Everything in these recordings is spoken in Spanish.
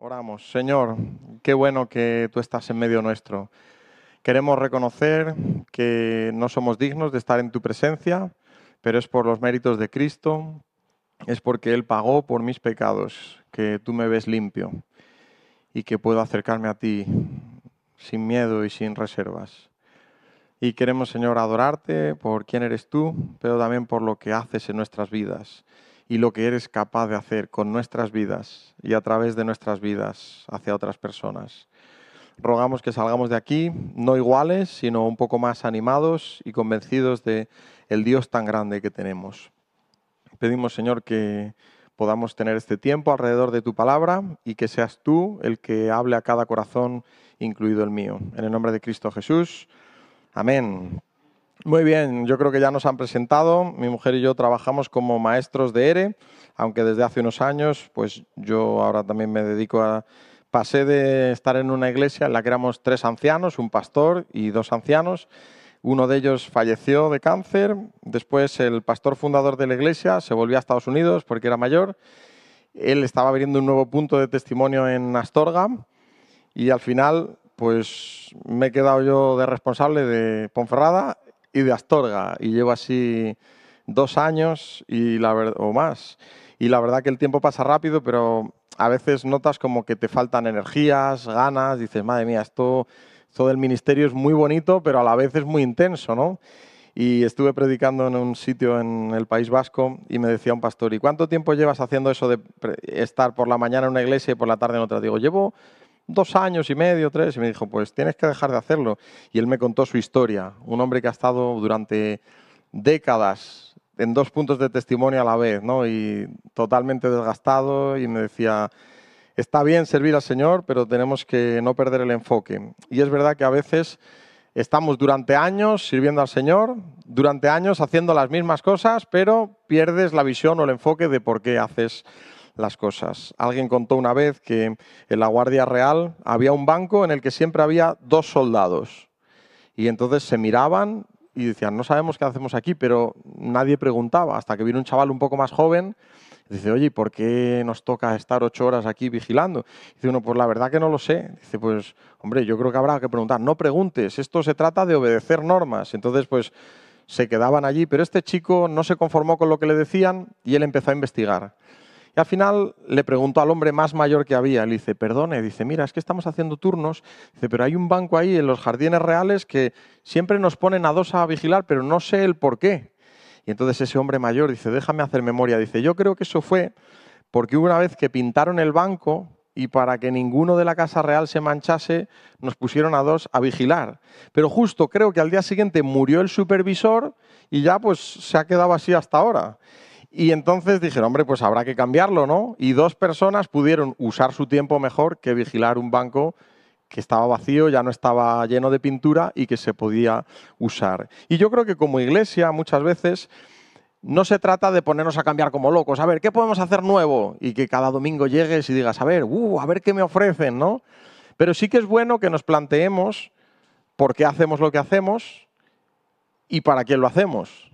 Oramos. Señor, qué bueno que tú estás en medio nuestro. Queremos reconocer que no somos dignos de estar en tu presencia, pero es por los méritos de Cristo, es porque Él pagó por mis pecados, que tú me ves limpio y que puedo acercarme a ti sin miedo y sin reservas. Y queremos, Señor, adorarte por quién eres tú, pero también por lo que haces en nuestras vidas y lo que eres capaz de hacer con nuestras vidas y a través de nuestras vidas hacia otras personas. Rogamos que salgamos de aquí no iguales, sino un poco más animados y convencidos de el Dios tan grande que tenemos. Pedimos, Señor, que podamos tener este tiempo alrededor de tu palabra y que seas tú el que hable a cada corazón, incluido el mío. En el nombre de Cristo Jesús. Amén. Muy bien, yo creo que ya nos han presentado. Mi mujer y yo trabajamos como maestros de ERE, aunque desde hace unos años, pues yo ahora también me dedico a... Pasé de estar en una iglesia en la que éramos 3 ancianos, un pastor y 2 ancianos. Uno de ellos falleció de cáncer. Después el pastor fundador de la iglesia se volvió a Estados Unidos porque era mayor. Él estaba abriendo un nuevo punto de testimonio en Astorga y al final pues me he quedado yo de responsable de Ponferrada y de Astorga, y llevo así 2 años o más. Y la verdad que el tiempo pasa rápido, pero a veces notas como que te faltan energías, ganas, dices, madre mía, esto del ministerio es muy bonito, pero a la vez es muy intenso, ¿no? Y estuve predicando en un sitio en el País Vasco y me decía un pastor, ¿y cuánto tiempo llevas haciendo eso de estar por la mañana en una iglesia y por la tarde en otra? Digo, llevo 2 años y medio, 3, y me dijo, pues tienes que dejar de hacerlo. Y él me contó su historia, un hombre que ha estado durante décadas en 2 puntos de testimonio a la vez, ¿no? Y totalmente desgastado, y me decía, está bien servir al Señor, pero tenemos que no perder el enfoque. Y es verdad que a veces estamos durante años sirviendo al Señor, durante años haciendo las mismas cosas, pero pierdes la visión o el enfoque de por qué haces las cosas. Alguien contó una vez que en la Guardia Real había un banco en el que siempre había 2 soldados. Y entonces se miraban y decían, no sabemos qué hacemos aquí, pero nadie preguntaba, hasta que vino un chaval un poco más joven y dice, oye, ¿por qué nos toca estar 8 horas aquí vigilando? Dice uno, pues la verdad que no lo sé. Dice, pues, hombre, yo creo que habrá que preguntar. No preguntes, esto se trata de obedecer normas. Entonces, pues, se quedaban allí, pero este chico no se conformó con lo que le decían y él empezó a investigar. Y al final le preguntó al hombre más mayor que había, le dice, perdone, dice, mira, es que estamos haciendo turnos, dice, pero hay un banco ahí en los jardines reales que siempre nos ponen a 2 a vigilar, pero no sé el por qué. Y entonces ese hombre mayor dice, déjame hacer memoria, dice, yo creo que eso fue porque una vez que pintaron el banco y para que ninguno de la Casa Real se manchase, nos pusieron a 2 a vigilar. Pero justo creo que al día siguiente murió el supervisor y ya pues se ha quedado así hasta ahora. Y entonces dijeron, hombre, pues habrá que cambiarlo, ¿no? Y 2 personas pudieron usar su tiempo mejor que vigilar un banco que estaba vacío, ya no estaba lleno de pintura y que se podía usar. Y yo creo que como iglesia muchas veces no se trata de ponernos a cambiar como locos. A ver, ¿qué podemos hacer nuevo? Y que cada domingo llegues y digas, a ver qué me ofrecen, ¿no? Pero sí que es bueno que nos planteemos por qué hacemos lo que hacemos y para quién lo hacemos.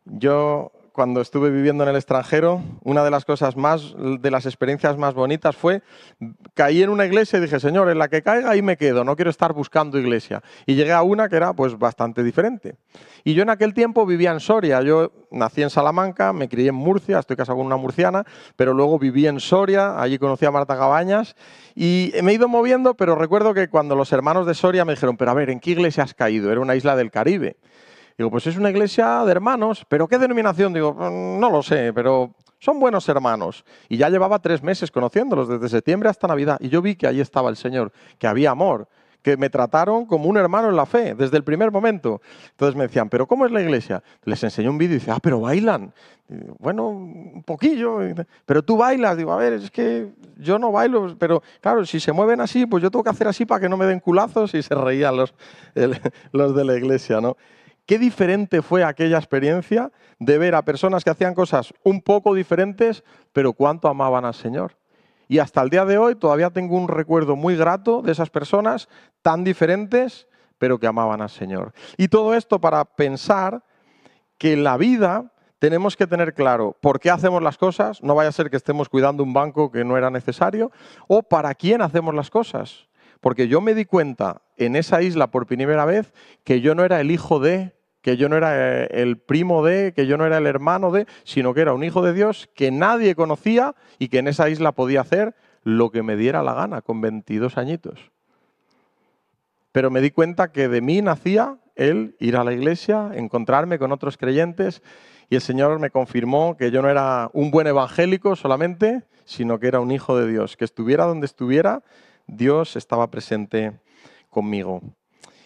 Yo, cuando estuve viviendo en el extranjero, una de las cosas de las experiencias más bonitas fue, caí en una iglesia y dije, Señor, en la que caiga ahí me quedo, no quiero estar buscando iglesia. Y llegué a una que era pues bastante diferente. Y yo en aquel tiempo vivía en Soria, yo nací en Salamanca, me crié en Murcia, estoy casado con una murciana, pero luego viví en Soria, allí conocí a Marta Cabañas y me he ido moviendo, pero recuerdo que cuando los hermanos de Soria me dijeron, pero a ver, ¿en qué iglesia has caído? Era una isla del Caribe. Digo, pues es una iglesia de hermanos, ¿pero qué denominación? Digo, no lo sé, pero son buenos hermanos. Y ya llevaba 3 meses conociéndolos, desde septiembre hasta Navidad. Y yo vi que ahí estaba el Señor, que había amor, que me trataron como un hermano en la fe, desde el primer momento. Entonces me decían, ¿pero cómo es la iglesia? Les enseñé un vídeo y dice, pero bailan. Digo, bueno, un poquillo. Pero tú bailas. Digo, a ver, es que yo no bailo, pero claro, si se mueven así, pues yo tengo que hacer así para que no me den culazos. Y se reían los de la iglesia, ¿no? Qué diferente fue aquella experiencia de ver a personas que hacían cosas un poco diferentes, pero cuánto amaban al Señor. Y hasta el día de hoy todavía tengo un recuerdo muy grato de esas personas tan diferentes, pero que amaban al Señor. Y todo esto para pensar que la vida tenemos que tener claro por qué hacemos las cosas, no vaya a ser que estemos cuidando un banco que no era necesario, o para quién hacemos las cosas. Porque yo me di cuenta en esa isla por primera vez que yo no era el hijo de, que yo no era el primo de, que yo no era el hermano de, sino que era un hijo de Dios que nadie conocía y que en esa isla podía hacer lo que me diera la gana con 22 añitos. Pero me di cuenta que de mí nacía el ir a la iglesia, encontrarme con otros creyentes, y el Señor me confirmó que yo no era un buen evangélico solamente, sino que era un hijo de Dios, que estuviera donde estuviera, Dios estaba presente conmigo.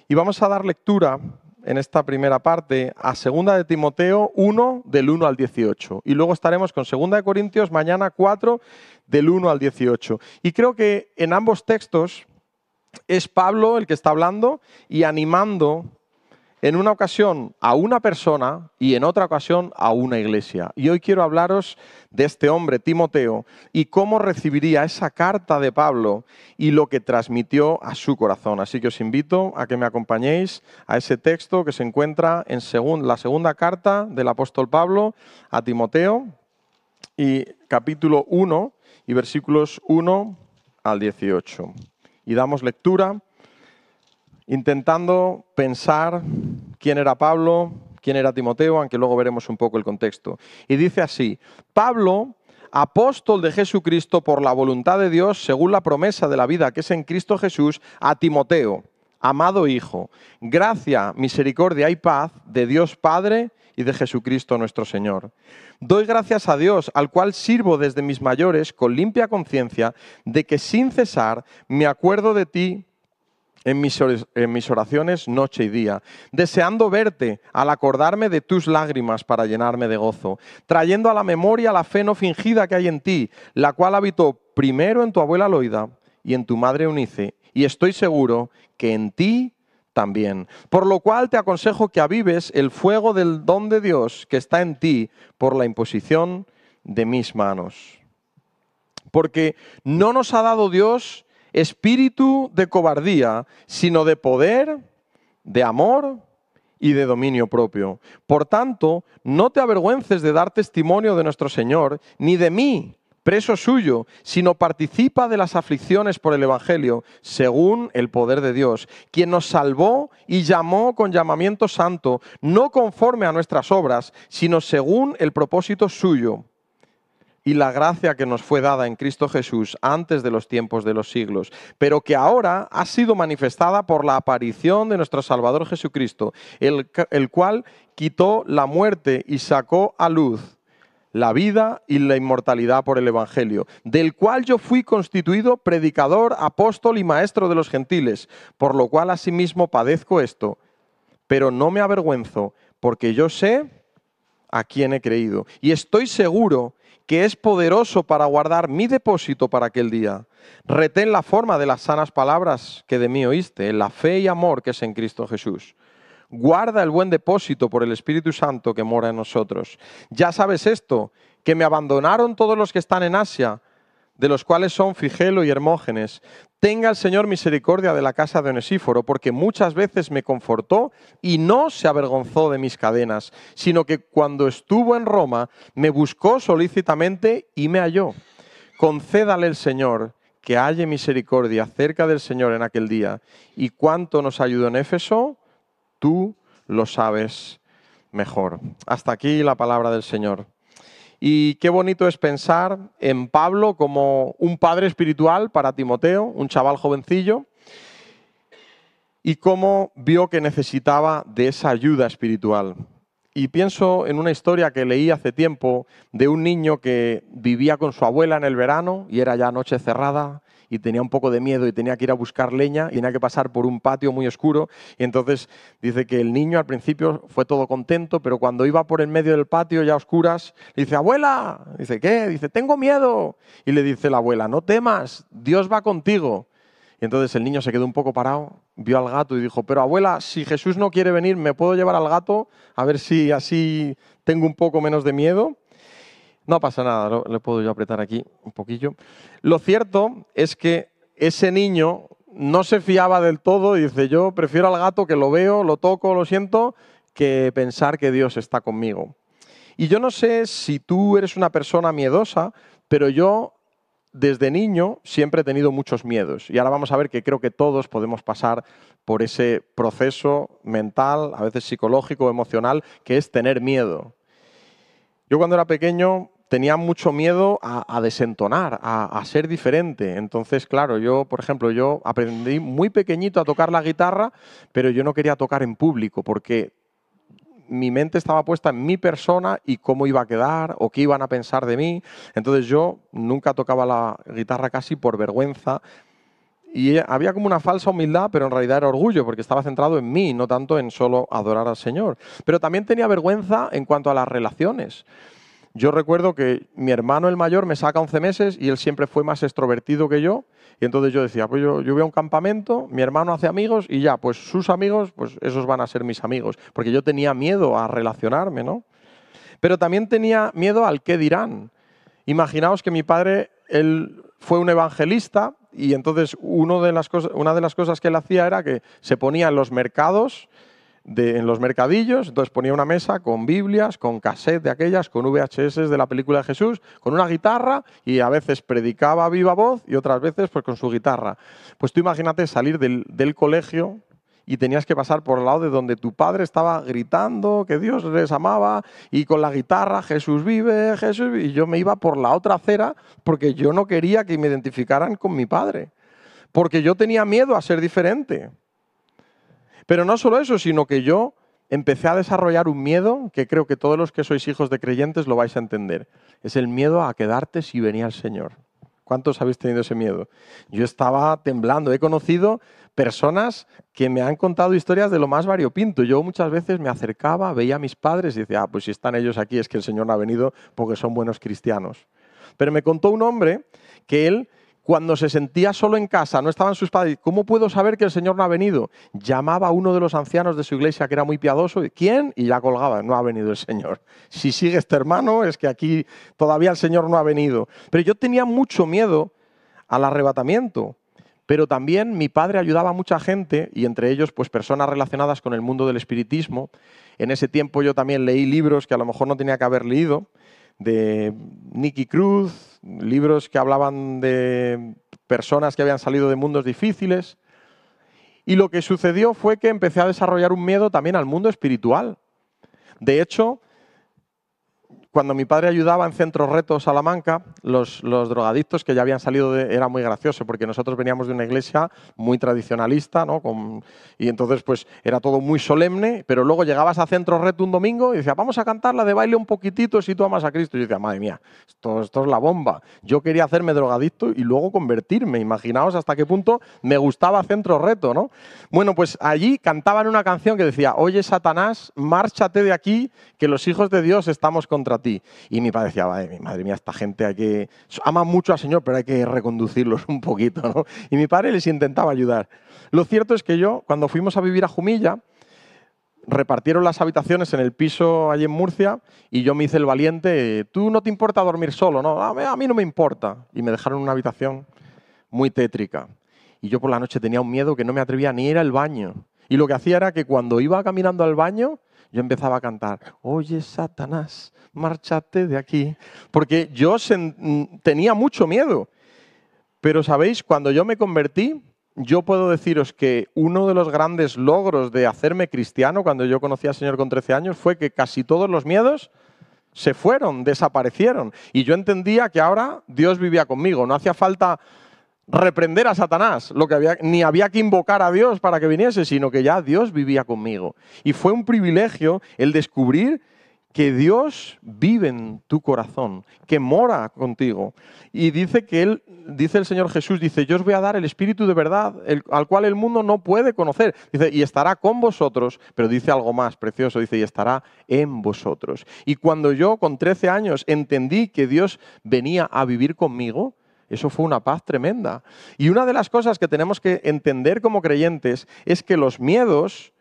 Y vamos a dar lectura en esta primera parte a 2 de Timoteo 1, del 1 al 18. Y luego estaremos con 2 de Corintios mañana 4, del 1 al 18. Y creo que en ambos textos es Pablo el que está hablando y animando en una ocasión a una persona y en otra ocasión a una iglesia. Y hoy quiero hablaros de este hombre, Timoteo, y cómo recibiría esa carta de Pablo y lo que transmitió a su corazón. Así que os invito a que me acompañéis a ese texto que se encuentra en la segunda carta del apóstol Pablo a Timoteo, y capítulo 1 y versículos 1 al 18. Y damos lectura intentando pensar quién era Pablo, quién era Timoteo, aunque luego veremos un poco el contexto. Y dice así: Pablo, apóstol de Jesucristo por la voluntad de Dios, según la promesa de la vida que es en Cristo Jesús, a Timoteo, amado hijo, gracia, misericordia y paz de Dios Padre y de Jesucristo nuestro Señor. Doy gracias a Dios, al cual sirvo desde mis mayores con limpia conciencia, de que sin cesar me acuerdo de ti en mis oraciones noche y día, deseando verte al acordarme de tus lágrimas para llenarme de gozo, trayendo a la memoria la fe no fingida que hay en ti, la cual habitó primero en tu abuela Loida y en tu madre Eunice, y estoy seguro que en ti también. Por lo cual te aconsejo que avives el fuego del don de Dios que está en ti por la imposición de mis manos. Porque no nos ha dado Dios espíritu de cobardía, sino de poder, de amor y de dominio propio. Por tanto, no te avergüences de dar testimonio de nuestro Señor, ni de mí, preso suyo, sino participa de las aflicciones por el Evangelio, según el poder de Dios, quien nos salvó y llamó con llamamiento santo, no conforme a nuestras obras, sino según el propósito suyo y la gracia que nos fue dada en Cristo Jesús antes de los tiempos de los siglos, pero que ahora ha sido manifestada por la aparición de nuestro Salvador Jesucristo, el cual quitó la muerte y sacó a luz la vida y la inmortalidad por el Evangelio, del cual yo fui constituido predicador, apóstol y maestro de los gentiles, por lo cual asimismo padezco esto, pero no me avergüenzo, porque yo sé a quién he creído, y estoy seguro que es poderoso para guardar mi depósito para aquel día. Retén la forma de las sanas palabras que de mí oíste, la fe y amor que es en Cristo Jesús. Guarda el buen depósito por el Espíritu Santo que mora en nosotros. Ya sabes esto, que me abandonaron todos los que están en Asia, de los cuales son Figelo y Hermógenes. Tenga el Señor misericordia de la casa de Onesíforo, porque muchas veces me confortó y no se avergonzó de mis cadenas, sino que cuando estuvo en Roma me buscó solícitamente y me halló. Concédale el Señor que halle misericordia cerca del Señor en aquel día. Y cuánto nos ayudó en Éfeso, tú lo sabes mejor. Hasta aquí la palabra del Señor. Y qué bonito es pensar en Pablo como un padre espiritual para Timoteo, un chaval jovencillo, y cómo vio que necesitaba de esa ayuda espiritual. Y pienso en una historia que leí hace tiempo de un niño que vivía con su abuela en el verano y era ya noche cerrada y tenía un poco de miedo y tenía que ir a buscar leña y tenía que pasar por un patio muy oscuro. Y entonces dice que el niño al principio fue todo contento, pero cuando iba por el medio del patio ya a oscuras, le dice: abuela, dice, ¿qué? Dice, tengo miedo. Y le dice la abuela, no temas, Dios va contigo. Y entonces el niño se quedó un poco parado, vio al gato y dijo: pero abuela, si Jesús no quiere venir, ¿me puedo llevar al gato? A ver si así tengo un poco menos de miedo. No pasa nada, le puedo yo apretar aquí un poquillo. Lo cierto es que ese niño no se fiaba del todo y dice: yo prefiero al gato, que lo veo, lo toco, lo siento, que pensar que Dios está conmigo. Y yo no sé si tú eres una persona miedosa, pero yo desde niño siempre he tenido muchos miedos. Y ahora vamos a ver que creo que todos podemos pasar por ese proceso mental, a veces psicológico, emocional, que es tener miedo. Yo cuando era pequeño tenía mucho miedo a desentonar, a ser diferente. Entonces, claro, yo, por ejemplo, yo aprendí muy pequeñito a tocar la guitarra, pero yo no quería tocar en público porque mi mente estaba puesta en mi persona y cómo iba a quedar o qué iban a pensar de mí. Entonces yo nunca tocaba la guitarra casi por vergüenza. Y había como una falsa humildad, pero en realidad era orgullo, porque estaba centrado en mí, no tanto en solo adorar al Señor. Pero también tenía vergüenza en cuanto a las relaciones. Yo recuerdo que mi hermano el mayor me saca 11 meses y él siempre fue más extrovertido que yo. Y entonces yo decía, pues yo voy a un campamento, mi hermano hace amigos y ya, pues sus amigos, pues esos van a ser mis amigos. Porque yo tenía miedo a relacionarme, ¿no? Pero también tenía miedo al qué dirán. Imaginaos que mi padre, él fue un evangelista y entonces una de las cosas que él hacía era que se ponía en los mercados, en los mercadillos, entonces ponía una mesa con Biblias, con cassette de aquellas, con VHS de la película de Jesús, con una guitarra y a veces predicaba a viva voz y otras veces pues con su guitarra. Pues tú imagínate salir del colegio y tenías que pasar por el lado de donde tu padre estaba gritando que Dios les amaba y con la guitarra Jesús vive, Jesús vive, y yo me iba por la otra acera porque yo no quería que me identificaran con mi padre, porque yo tenía miedo a ser diferente. Pero no solo eso, sino que yo empecé a desarrollar un miedo que creo que todos los que sois hijos de creyentes lo vais a entender. Es el miedo a quedarte si venía el Señor. ¿Cuántos habéis tenido ese miedo? Yo estaba temblando. He conocido personas que me han contado historias de lo más variopinto. Yo muchas veces me acercaba, veía a mis padres y decía, pues si están ellos aquí es que el Señor no ha venido porque son buenos cristianos. Pero me contó un hombre que él, cuando se sentía solo en casa, no estaban sus padres, ¿cómo puedo saber que el Señor no ha venido? Llamaba a uno de los ancianos de su iglesia que era muy piadoso, ¿quién? Y ya colgaba, no ha venido el Señor. Si sigue este hermano, es que aquí todavía el Señor no ha venido. Pero yo tenía mucho miedo al arrebatamiento, pero también mi padre ayudaba a mucha gente, y entre ellos pues personas relacionadas con el mundo del espiritismo. En ese tiempo yo también leí libros que a lo mejor no tenía que haber leído, de Nicky Cruz, libros que hablaban de personas que habían salido de mundos difíciles. Y lo que sucedió fue que empecé a desarrollar un miedo también al mundo espiritual. De hecho, cuando mi padre ayudaba en Centro Reto Salamanca, los drogadictos que ya habían salido era muy gracioso, porque nosotros veníamos de una iglesia muy tradicionalista, ¿no? Y entonces pues era todo muy solemne, pero luego llegabas a Centro Reto un domingo y decías, vamos a cantar la de baile un poquitito si tú amas a Cristo. Y yo decía, madre mía, esto es la bomba. Yo quería hacerme drogadicto y luego convertirme. Imaginaos hasta qué punto me gustaba Centro Reto, ¿no? Bueno, pues allí cantaban una canción que decía, oye Satanás, márchate de aquí, que los hijos de Dios estamos contra ti. Y mi padre decía, madre mía, esta gente ama mucho al Señor, pero hay que reconducirlos un poquito, ¿no? Y mi padre les intentaba ayudar. Lo cierto es que yo, cuando fuimos a vivir a Jumilla, repartieron las habitaciones en el piso allí en Murcia y yo me hice el valiente, tú no te importa dormir solo, ¿no? A mí no me importa. Y me dejaron en una habitación muy tétrica. Y yo por la noche tenía un miedo que no me atrevía ni a ir al baño. Y lo que hacía era que cuando iba caminando al baño, yo empezaba a cantar, oye Satanás, márchate de aquí. Porque yo tenía mucho miedo. Pero, ¿sabéis? Cuando yo me convertí, yo puedo deciros que uno de los grandes logros de hacerme cristiano, cuando yo conocí al Señor con 13 años, fue que casi todos los miedos se fueron, desaparecieron. Y yo entendía que ahora Dios vivía conmigo. No hacía falta reprender a Satanás, ni había que invocar a Dios para que viniese, sino que ya Dios vivía conmigo. Y fue un privilegio el descubrir que Dios vive en tu corazón, que mora contigo. Y dice el Señor Jesús, dice, yo os voy a dar el Espíritu de verdad, al cual el mundo no puede conocer. Dice, y estará con vosotros, pero dice algo más precioso, dice, y estará en vosotros. Y cuando yo con 13 años entendí que Dios venía a vivir conmigo, eso fue una paz tremenda. Y una de las cosas que tenemos que entender como creyentes es que los miedos,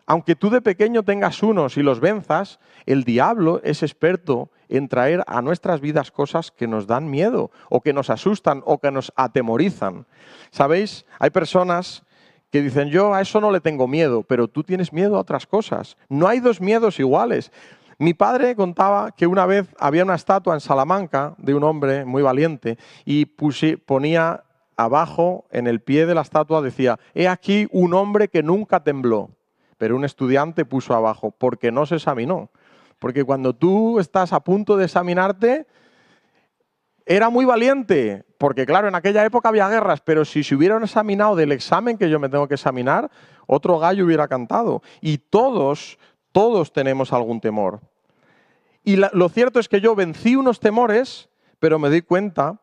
aunque tú de pequeño tengas unos y los venzas, el diablo es experto en traer a nuestras vidas cosas que nos dan miedo, o que nos asustan, o que nos atemorizan. ¿Sabéis? Hay personas que dicen, yo a eso no le tengo miedo, pero tú tienes miedo a otras cosas. No hay dos miedos iguales. Mi padre contaba que una vez había una estatua en Salamanca de un hombre muy valiente y ponía abajo, en el pie de la estatua, decía: «He aquí un hombre que nunca tembló». Pero un estudiante puso abajo: «Porque no se examinó». Porque cuando tú estás a punto de examinarte, era muy valiente, porque claro, en aquella época había guerras, pero si se hubieran examinado del examen que yo me tengo que examinar, otro gallo hubiera cantado. Y todos tenemos algún temor. Y lo cierto es que yo vencí unos temores, pero me doy cuenta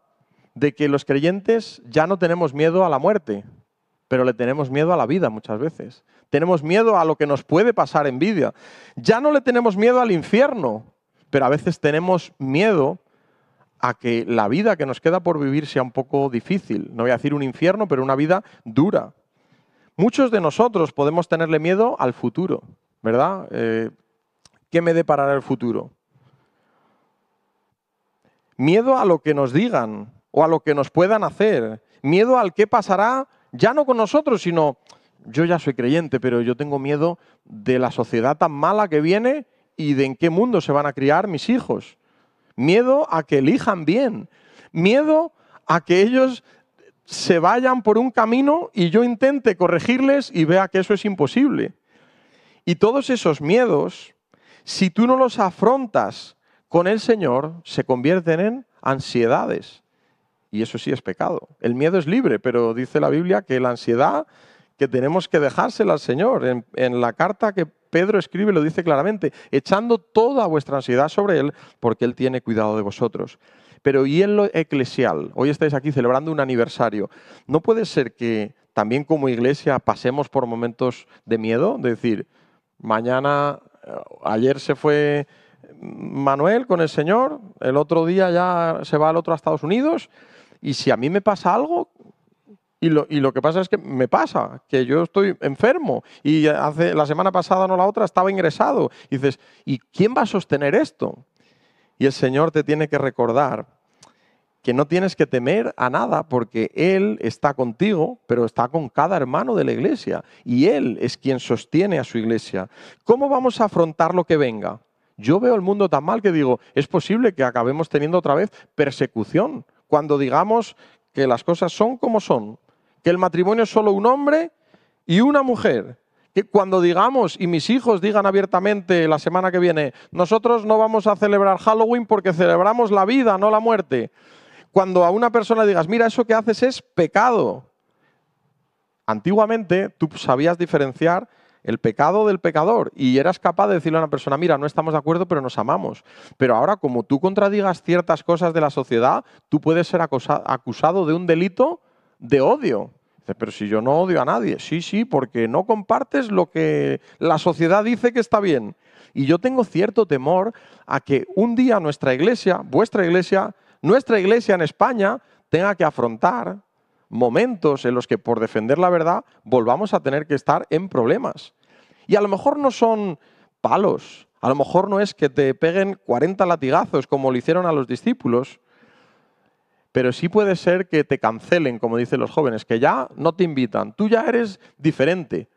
de que los creyentes ya no tenemos miedo a la muerte, pero le tenemos miedo a la vida muchas veces. Tenemos miedo a lo que nos puede pasar en vida. Ya no le tenemos miedo al infierno, pero a veces tenemos miedo a que la vida que nos queda por vivir sea un poco difícil. No voy a decir un infierno, pero una vida dura. Muchos de nosotros podemos tenerle miedo al futuro, ¿verdad? ¿Qué me deparará el futuro? Miedo a lo que nos digan o a lo que nos puedan hacer. Miedo al qué pasará, ya no con nosotros, sino yo ya soy creyente, pero yo tengo miedo de la sociedad tan mala que viene y de en qué mundo se van a criar mis hijos. Miedo a que elijan bien. Miedo a que ellos se vayan por un camino y yo intente corregirles y vea que eso es imposible. Y todos esos miedos, si tú no los afrontas con el Señor, se convierten en ansiedades. Y eso sí es pecado. El miedo es libre, pero dice la Biblia que la ansiedad, que tenemos que dejársela al Señor. En la carta que Pedro escribe lo dice claramente: echando toda vuestra ansiedad sobre Él, porque Él tiene cuidado de vosotros. Pero ¿y en lo eclesial? Hoy estáis aquí celebrando un aniversario. ¿No puede ser que también como iglesia pasemos por momentos de miedo? De decir, ayer se fue Manuel con el Señor, el otro día ya se va el otro a Estados Unidos, y si a mí me pasa algo, y lo que pasa es que me pasa, que yo estoy enfermo, y la semana pasada, no la otra, estaba ingresado, y dices, ¿y quién va a sostener esto? Y el Señor te tiene que recordar que no tienes que temer a nada, porque Él está contigo, pero está con cada hermano de la iglesia, y Él es quien sostiene a su iglesia. ¿Cómo vamos a afrontar lo que venga? Yo veo el mundo tan mal que digo, es posible que acabemos teniendo otra vez persecución, cuando digamos que las cosas son como son, que el matrimonio es solo un hombre y una mujer. Que cuando digamos, y mis hijos digan abiertamente la semana que viene, nosotros no vamos a celebrar Halloween porque celebramos la vida, no la muerte. Cuando a una persona digas, mira, eso que haces es pecado. Antiguamente tú sabías diferenciar el pecado del pecador y eras capaz de decirle a una persona, mira, no estamos de acuerdo, pero nos amamos. Pero ahora, como tú contradigas ciertas cosas de la sociedad, tú puedes ser acusado de un delito de odio. Pero si yo no odio a nadie. Sí, porque no compartes lo que la sociedad dice que está bien. Y yo tengo cierto temor a que un día nuestra iglesia, vuestra iglesia, nuestra iglesia en España, tenga que afrontar momentos en los que por defender la verdad volvamos a tener que estar en problemas. Y a lo mejor no son palos, a lo mejor no es que te peguen 40 latigazos como le hicieron a los discípulos, pero sí puede ser que te cancelen, como dicen los jóvenes, que ya no te invitan, tú ya eres diferente.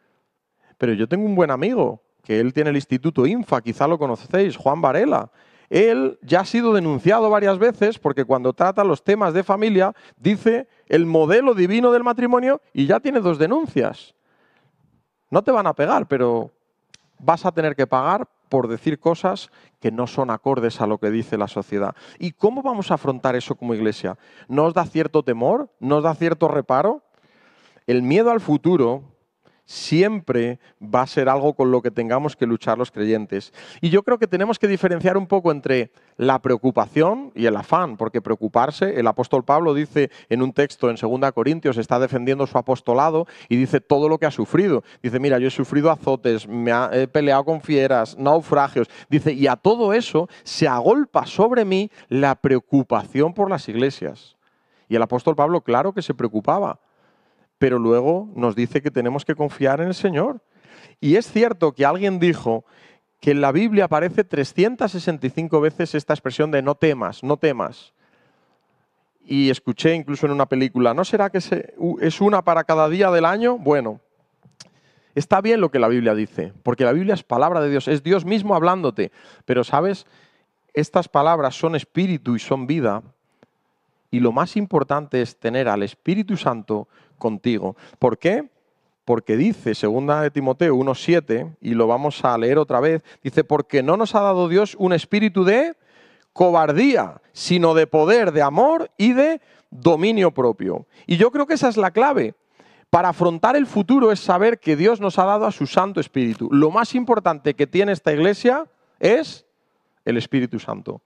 Pero yo tengo un buen amigo, que él tiene el Instituto INFA, quizá lo conocéis, Juan Varela. Él ya ha sido denunciado varias veces porque cuando trata los temas de familia dice el modelo divino del matrimonio y ya tiene 2 denuncias. No te van a pegar, pero vas a tener que pagar por decir cosas que no son acordes a lo que dice la sociedad. ¿Y cómo vamos a afrontar eso como iglesia? ¿No os da cierto temor? ¿No os da cierto reparo? El miedo al futuro siempre va a ser algo con lo que tengamos que luchar los creyentes. Y yo creo que tenemos que diferenciar un poco entre la preocupación y el afán, porque preocuparse, el apóstol Pablo dice en un texto en 2 Corintios, está defendiendo su apostolado y dice todo lo que ha sufrido. Dice, mira, yo he sufrido azotes, he peleado con fieras, naufragios. Dice, y a todo eso se agolpa sobre mí la preocupación por las iglesias. Y el apóstol Pablo, claro que se preocupaba, pero luego nos dice que tenemos que confiar en el Señor. Y es cierto que alguien dijo que en la Biblia aparece 365 veces esta expresión de no temas, no temas. Y escuché incluso en una película, ¿no será que es una para cada día del año? Bueno, Está bien lo que la Biblia dice, porque la Biblia es palabra de Dios, es Dios mismo hablándote. Pero, ¿sabes? Estas palabras son espíritu y son vida. Y lo más importante es tener al Espíritu Santo contigo. ¿Por qué? Porque dice, 2 de Timoteo 1:7, y lo vamos a leer otra vez, dice, porque no nos ha dado Dios un espíritu de cobardía, sino de poder, de amor y de dominio propio. Y yo creo que esa es la clave. Para afrontar el futuro es saber que Dios nos ha dado a su Santo Espíritu. Lo más importante que tiene esta iglesia es el Espíritu Santo.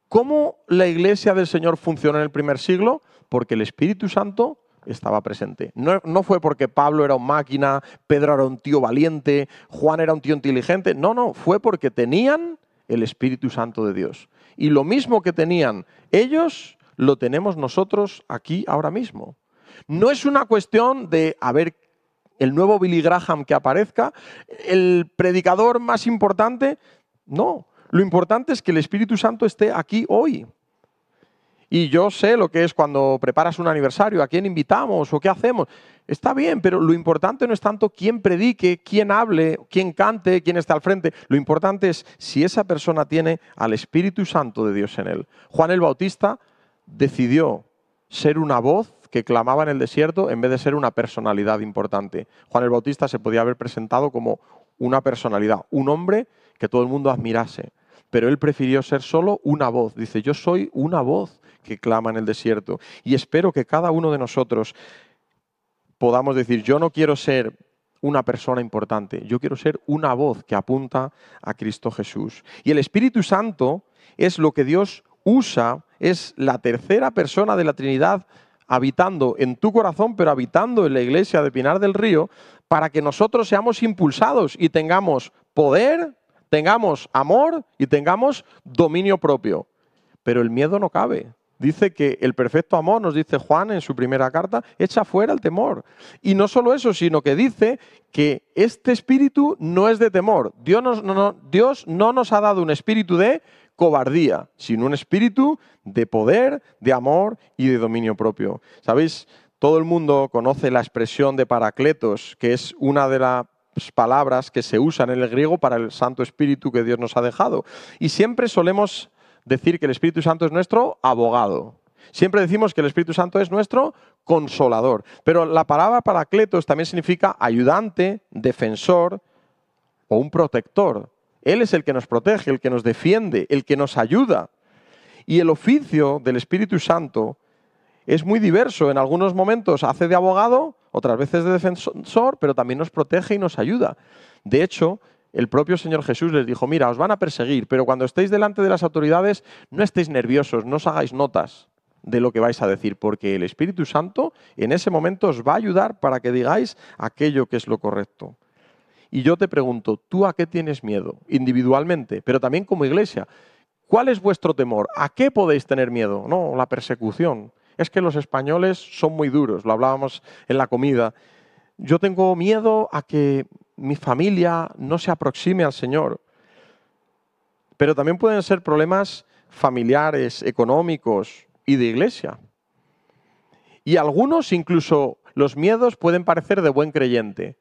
¿Cómo la iglesia del Señor funcionó en el primer siglo? Porque el Espíritu Santo estaba presente. No fue porque Pablo era un máquina, Pedro era un tío valiente, Juan era un tío inteligente. No, fue porque tenían el Espíritu Santo de Dios. Y lo mismo que tenían ellos, lo tenemos nosotros aquí ahora mismo. No es una cuestión de, a ver, el nuevo Billy Graham que aparezca, el predicador más importante. No, lo importante es que el Espíritu Santo esté aquí hoy. Y yo sé lo que es cuando preparas un aniversario, a quién invitamos o qué hacemos. Está bien, pero lo importante no es tanto quién predique, quién hable, quién cante, quién está al frente. Lo importante es si esa persona tiene al Espíritu Santo de Dios en él. Juan el Bautista decidió ser una voz que clamaba en el desierto en vez de ser una personalidad importante. Juan el Bautista se podía haber presentado como una personalidad, un hombre que todo el mundo admirase. Pero él prefirió ser solo una voz. Dice, yo soy una voz que clama en el desierto. Y espero que cada uno de nosotros podamos decir, yo no quiero ser una persona importante, yo quiero ser una voz que apunta a Cristo Jesús. Y el Espíritu Santo es lo que Dios usa, es la tercera persona de la Trinidad habitando en tu corazón, pero habitando en la iglesia de Pinar del Río, para que nosotros seamos impulsados y tengamos poder, tengamos amor y tengamos dominio propio. Pero el miedo no cabe. Dice que el perfecto amor, nos dice Juan en su primera carta, echa fuera el temor. Y no solo eso, sino que dice que este espíritu no es de temor. Dios no nos ha dado un espíritu de cobardía, sino un espíritu de poder, de amor y de dominio propio. ¿Sabéis? Todo el mundo conoce la expresión de Paracletos, que es una de las palabras que se usan en el griego para el Santo Espíritu que Dios nos ha dejado. Y siempre solemos decir que el Espíritu Santo es nuestro abogado. Siempre decimos que el Espíritu Santo es nuestro consolador. Pero la palabra Paracletos también significa ayudante, defensor o un protector. Él es el que nos protege, el que nos defiende, el que nos ayuda. Y el oficio del Espíritu Santo es muy diverso. En algunos momentos hace de abogado, otras veces de defensor, pero también nos protege y nos ayuda. De hecho, el propio Señor Jesús les dijo, mira, os van a perseguir, pero cuando estéis delante de las autoridades no estéis nerviosos, no os hagáis notas de lo que vais a decir, porque el Espíritu Santo en ese momento os va a ayudar para que digáis aquello que es lo correcto. Y yo te pregunto, ¿tú a qué tienes miedo? Individualmente, pero también como iglesia. ¿Cuál es vuestro temor? ¿A qué podéis tener miedo? No, la persecución. Es que los españoles son muy duros, lo hablábamos en la comida. Yo tengo miedo a que mi familia no se aproxime al Señor. Pero también pueden ser problemas familiares, económicos y de iglesia. Y algunos, incluso los miedos pueden parecer de buen creyente.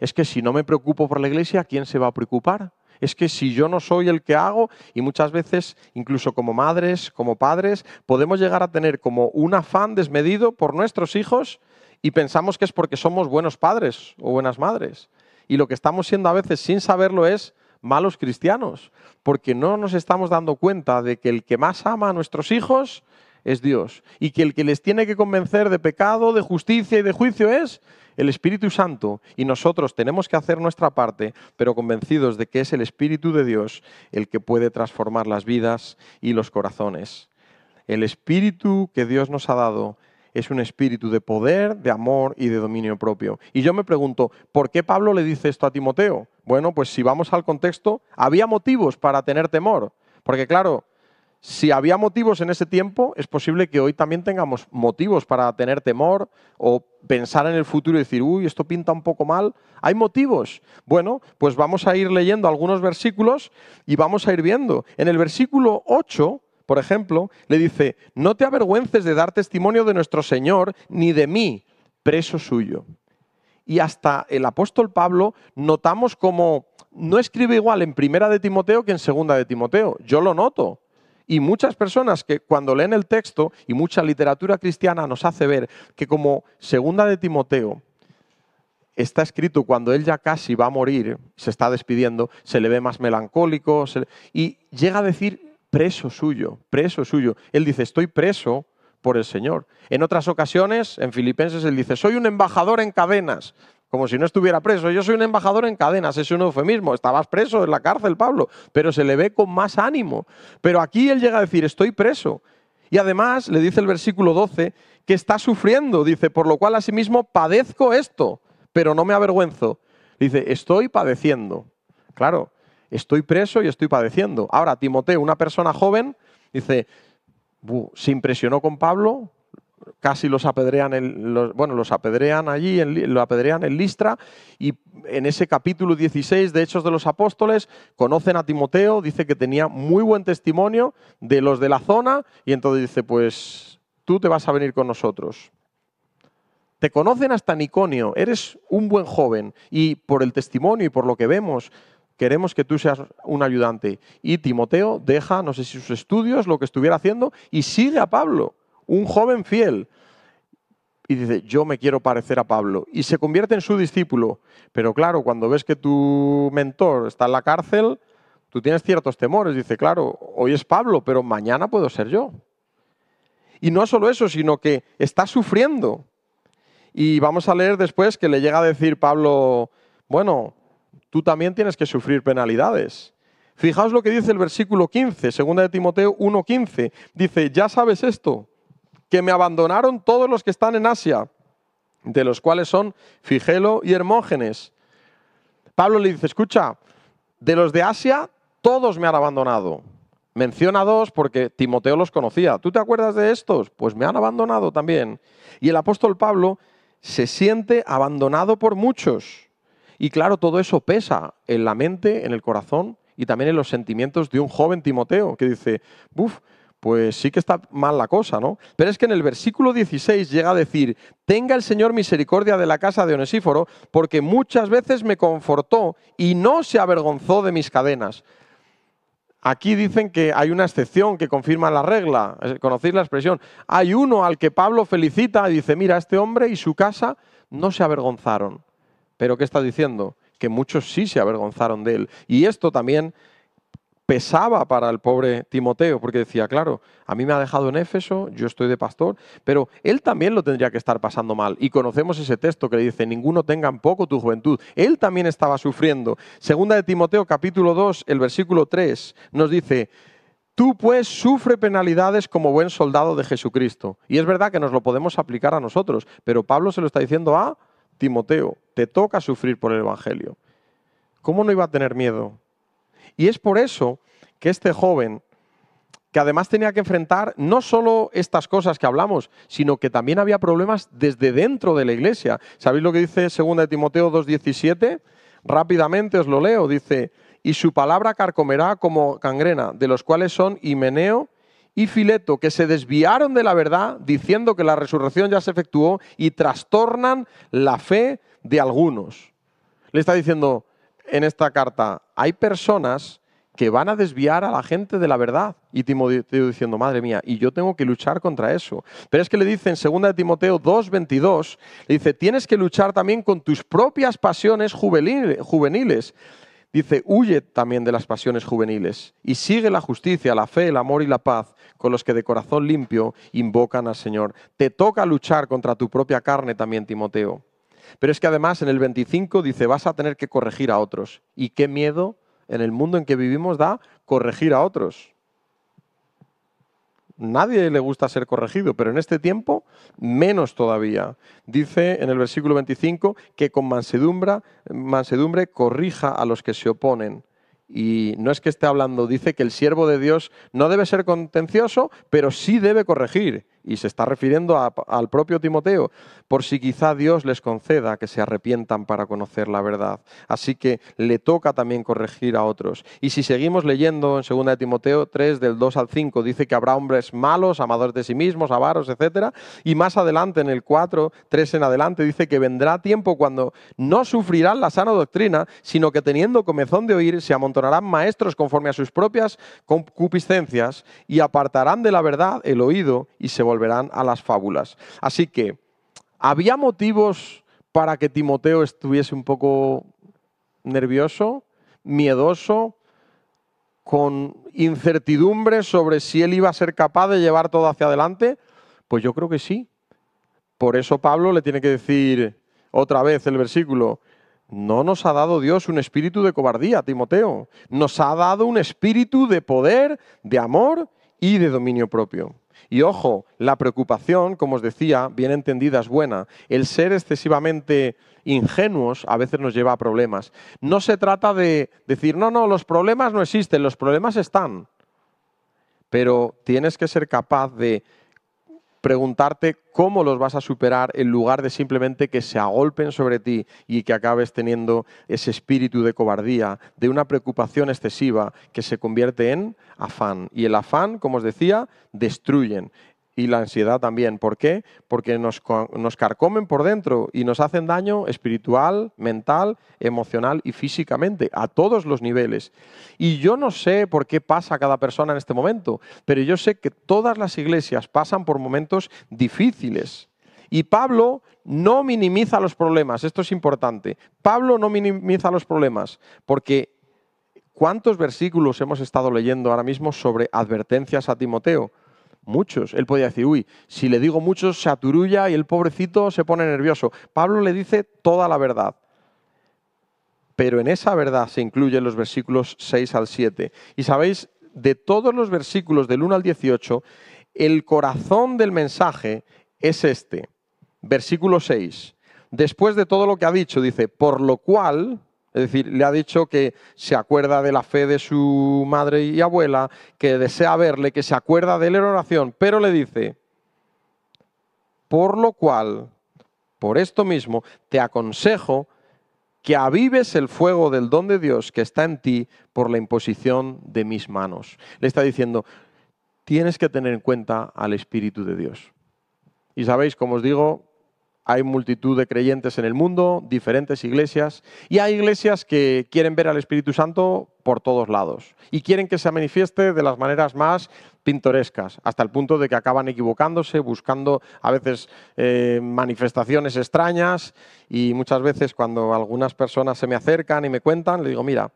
Es que si no me preocupo por la iglesia, ¿quién se va a preocupar? Es que si yo no soy el que hago, y muchas veces, incluso como madres, como padres, podemos llegar a tener como un afán desmedido por nuestros hijos y pensamos que es porque somos buenos padres o buenas madres. Y lo que estamos siendo a veces sin saberlo es malos cristianos, porque no nos estamos dando cuenta de que el que más ama a nuestros hijos es Dios y que el que les tiene que convencer de pecado, de justicia y de juicio es el Espíritu Santo. Y nosotros tenemos que hacer nuestra parte, pero convencidos de que es el Espíritu de Dios el que puede transformar las vidas y los corazones. El Espíritu que Dios nos ha dado es un espíritu de poder, de amor y de dominio propio. Y yo me pregunto, ¿por qué Pablo le dice esto a Timoteo? Bueno, pues si vamos al contexto, había motivos para tener temor. Porque claro, si había motivos en ese tiempo, es posible que hoy también tengamos motivos para tener temor o pensar en el futuro y decir, uy, esto pinta un poco mal. ¿Hay motivos? Bueno, pues vamos a ir leyendo algunos versículos y vamos a ir viendo. En el versículo 8, por ejemplo, le dice, no te avergüences de dar testimonio de nuestro Señor, ni de mí, preso suyo. Y hasta el apóstol Pablo notamos como no escribe igual en Primera de Timoteo que en Segunda de Timoteo. Yo lo noto. Y muchas personas que cuando leen el texto y mucha literatura cristiana nos hace ver que como Segunda de Timoteo está escrito cuando él ya casi va a morir, se está despidiendo, se le ve más melancólico y llega a decir preso suyo, preso suyo. Él dice, estoy preso por el Señor. En otras ocasiones, en Filipenses, él dice, soy un embajador en cadenas, como si no estuviera preso. Yo soy un embajador en cadenas, es un eufemismo. Estabas preso en la cárcel, Pablo, pero se le ve con más ánimo. Pero aquí él llega a decir, estoy preso. Y además le dice el versículo 12 que está sufriendo. Dice, por lo cual asimismo padezco esto, pero no me avergüenzo. Dice, estoy padeciendo. Claro, estoy preso y estoy padeciendo. Ahora, Timoteo, una persona joven, dice, se impresionó con Pablo, casi los apedrean, los apedrean allí, lo apedrean en Listra, y en ese capítulo 16 de Hechos de los Apóstoles conocen a Timoteo, dice que tenía muy buen testimonio de los de la zona, y entonces dice, pues tú te vas a venir con nosotros. Te conocen hasta en Iconio, eres un buen joven, y por el testimonio y por lo que vemos, queremos que tú seas un ayudante. Y Timoteo deja, no sé si sus estudios, lo que estuviera haciendo, y sigue a Pablo, un joven fiel. Y dice, yo me quiero parecer a Pablo. Y se convierte en su discípulo. Pero claro, cuando ves que tu mentor está en la cárcel, tú tienes ciertos temores. Dice, claro, hoy es Pablo, pero mañana puedo ser yo. Y no solo eso, sino que está sufriendo. Y vamos a leer después que le llega a decir Pablo, bueno, tú también tienes que sufrir penalidades. Fijaos lo que dice el versículo 15, 2 de Timoteo 1:15. Dice, ya sabes esto, que me abandonaron todos los que están en Asia, de los cuales son Figelo y Hermógenes. Pablo le dice, escucha, de los de Asia todos me han abandonado. Menciona dos porque Timoteo los conocía. ¿Tú te acuerdas de estos? Pues me han abandonado también. Y el apóstol Pablo se siente abandonado por muchos. Y claro, todo eso pesa en la mente, en el corazón y también en los sentimientos de un joven Timoteo que dice, pues sí que está mal la cosa, ¿no? Pero es que en el versículo 16 llega a decir, tenga el Señor misericordia de la casa de Onesíforo, porque muchas veces me confortó y no se avergonzó de mis cadenas. Aquí dicen que hay una excepción que confirma la regla, conocéis la expresión. Hay uno al que Pablo felicita y dice, mira, este hombre y su casa no se avergonzaron. ¿Pero qué está diciendo? Que muchos sí se avergonzaron de él. Y esto también pesaba para el pobre Timoteo, porque decía, claro, a mí me ha dejado en Éfeso, yo estoy de pastor, pero él también lo tendría que estar pasando mal. Y conocemos ese texto que le dice, ninguno tenga en poco tu juventud. Él también estaba sufriendo. Segunda de Timoteo, capítulo 2, el versículo 3, nos dice, tú pues sufre penalidades como buen soldado de Jesucristo. Y es verdad que nos lo podemos aplicar a nosotros, pero Pablo se lo está diciendo a Timoteo, te toca sufrir por el Evangelio. ¿Cómo no iba a tener miedo? Y es por eso que este joven, que además tenía que enfrentar no solo estas cosas que hablamos, sino que también había problemas desde dentro de la iglesia. ¿Sabéis lo que dice 2 de Timoteo 2:17? Rápidamente os lo leo. Dice, y su palabra carcomerá como gangrena, de los cuales son Himeneo y Fileto, que se desviaron de la verdad, diciendo que la resurrección ya se efectuó y trastornan la fe de algunos. Le está diciendo en esta carta, hay personas que van a desviar a la gente de la verdad. Y Timoteo diciendo, madre mía, y yo tengo que luchar contra eso. Pero es que le dice en 2 de Timoteo 2:22, le dice, tienes que luchar también con tus propias pasiones juveniles. Dice, huye también de las pasiones juveniles y sigue la justicia, la fe, el amor y la paz con los que de corazón limpio invocan al Señor. Te toca luchar contra tu propia carne también, Timoteo. Pero es que además en el 25 dice, vas a tener que corregir a otros. Y qué miedo en el mundo en que vivimos da corregir a otros. Nadie le gusta ser corregido, pero en este tiempo menos todavía. Dice en el versículo 25 que con mansedumbre corrija a los que se oponen. Y no es que esté hablando, dice que el siervo de Dios no debe ser contencioso, pero sí debe corregir. y se está refiriendo al propio Timoteo, por si quizá Dios les conceda que se arrepientan para conocer la verdad. Así que le toca también corregir a otros. Y si seguimos leyendo en 2 de Timoteo 3, del 2 al 5, dice que habrá hombres malos, amadores de sí mismos, avaros, etc. Y más adelante, en el 4, 3 en adelante, dice que vendrá tiempo cuando no sufrirán la sana doctrina, sino que teniendo comezón de oír, se amontonarán maestros conforme a sus propias concupiscencias y apartarán de la verdad el oído y se volverán a las fábulas. Así que, ¿había motivos para que Timoteo estuviese un poco nervioso, miedoso, con incertidumbre sobre si él iba a ser capaz de llevar todo hacia adelante? Pues yo creo que sí. Por eso Pablo le tiene que decir otra vez el versículo: no nos ha dado Dios un espíritu de cobardía, Timoteo. Nos ha dado un espíritu de poder, de amor y de dominio propio. Y ojo, la preocupación, como os decía, bien entendida es buena. El ser excesivamente ingenuos a veces nos lleva a problemas. No se trata de decir, no, los problemas no existen, los problemas están. Pero tienes que ser capaz de preguntarte cómo los vas a superar en lugar de simplemente que se agolpen sobre ti y que acabes teniendo ese espíritu de cobardía, de una preocupación excesiva que se convierte en afán. Y el afán, como os decía, destruyen. Y la ansiedad también. ¿Por qué? Porque nos carcomen por dentro y nos hacen daño espiritual, mental, emocional y físicamente, a todos los niveles. Y yo no sé por qué pasa a cada persona en este momento, pero yo sé que todas las iglesias pasan por momentos difíciles. Y Pablo no minimiza los problemas, esto es importante. Pablo no minimiza los problemas, porque ¿cuántos versículos hemos estado leyendo ahora mismo sobre advertencias a Timoteo? Muchos. Él podía decir, uy, si le digo muchos se aturulla y el pobrecito se pone nervioso. Pablo le dice toda la verdad. Pero en esa verdad se incluyen los versículos 6 al 7. Y sabéis, de todos los versículos del 1 al 18, el corazón del mensaje es este. Versículo 6. Después de todo lo que ha dicho, dice, por lo cual... Es decir, le ha dicho que se acuerda de la fe de su madre y abuela, que desea verle, que se acuerda de él en oración, pero le dice, por lo cual, por esto mismo, te aconsejo que avives el fuego del don de Dios que está en ti por la imposición de mis manos. Le está diciendo, tienes que tener en cuenta al Espíritu de Dios. Y sabéis, como os digo, hay multitud de creyentes en el mundo, diferentes iglesias, y hay iglesias que quieren ver al Espíritu Santo por todos lados y quieren que se manifieste de las maneras más pintorescas, hasta el punto de que acaban equivocándose, buscando a veces manifestaciones extrañas, y muchas veces cuando algunas personas se me acercan y me cuentan, le digo, mira,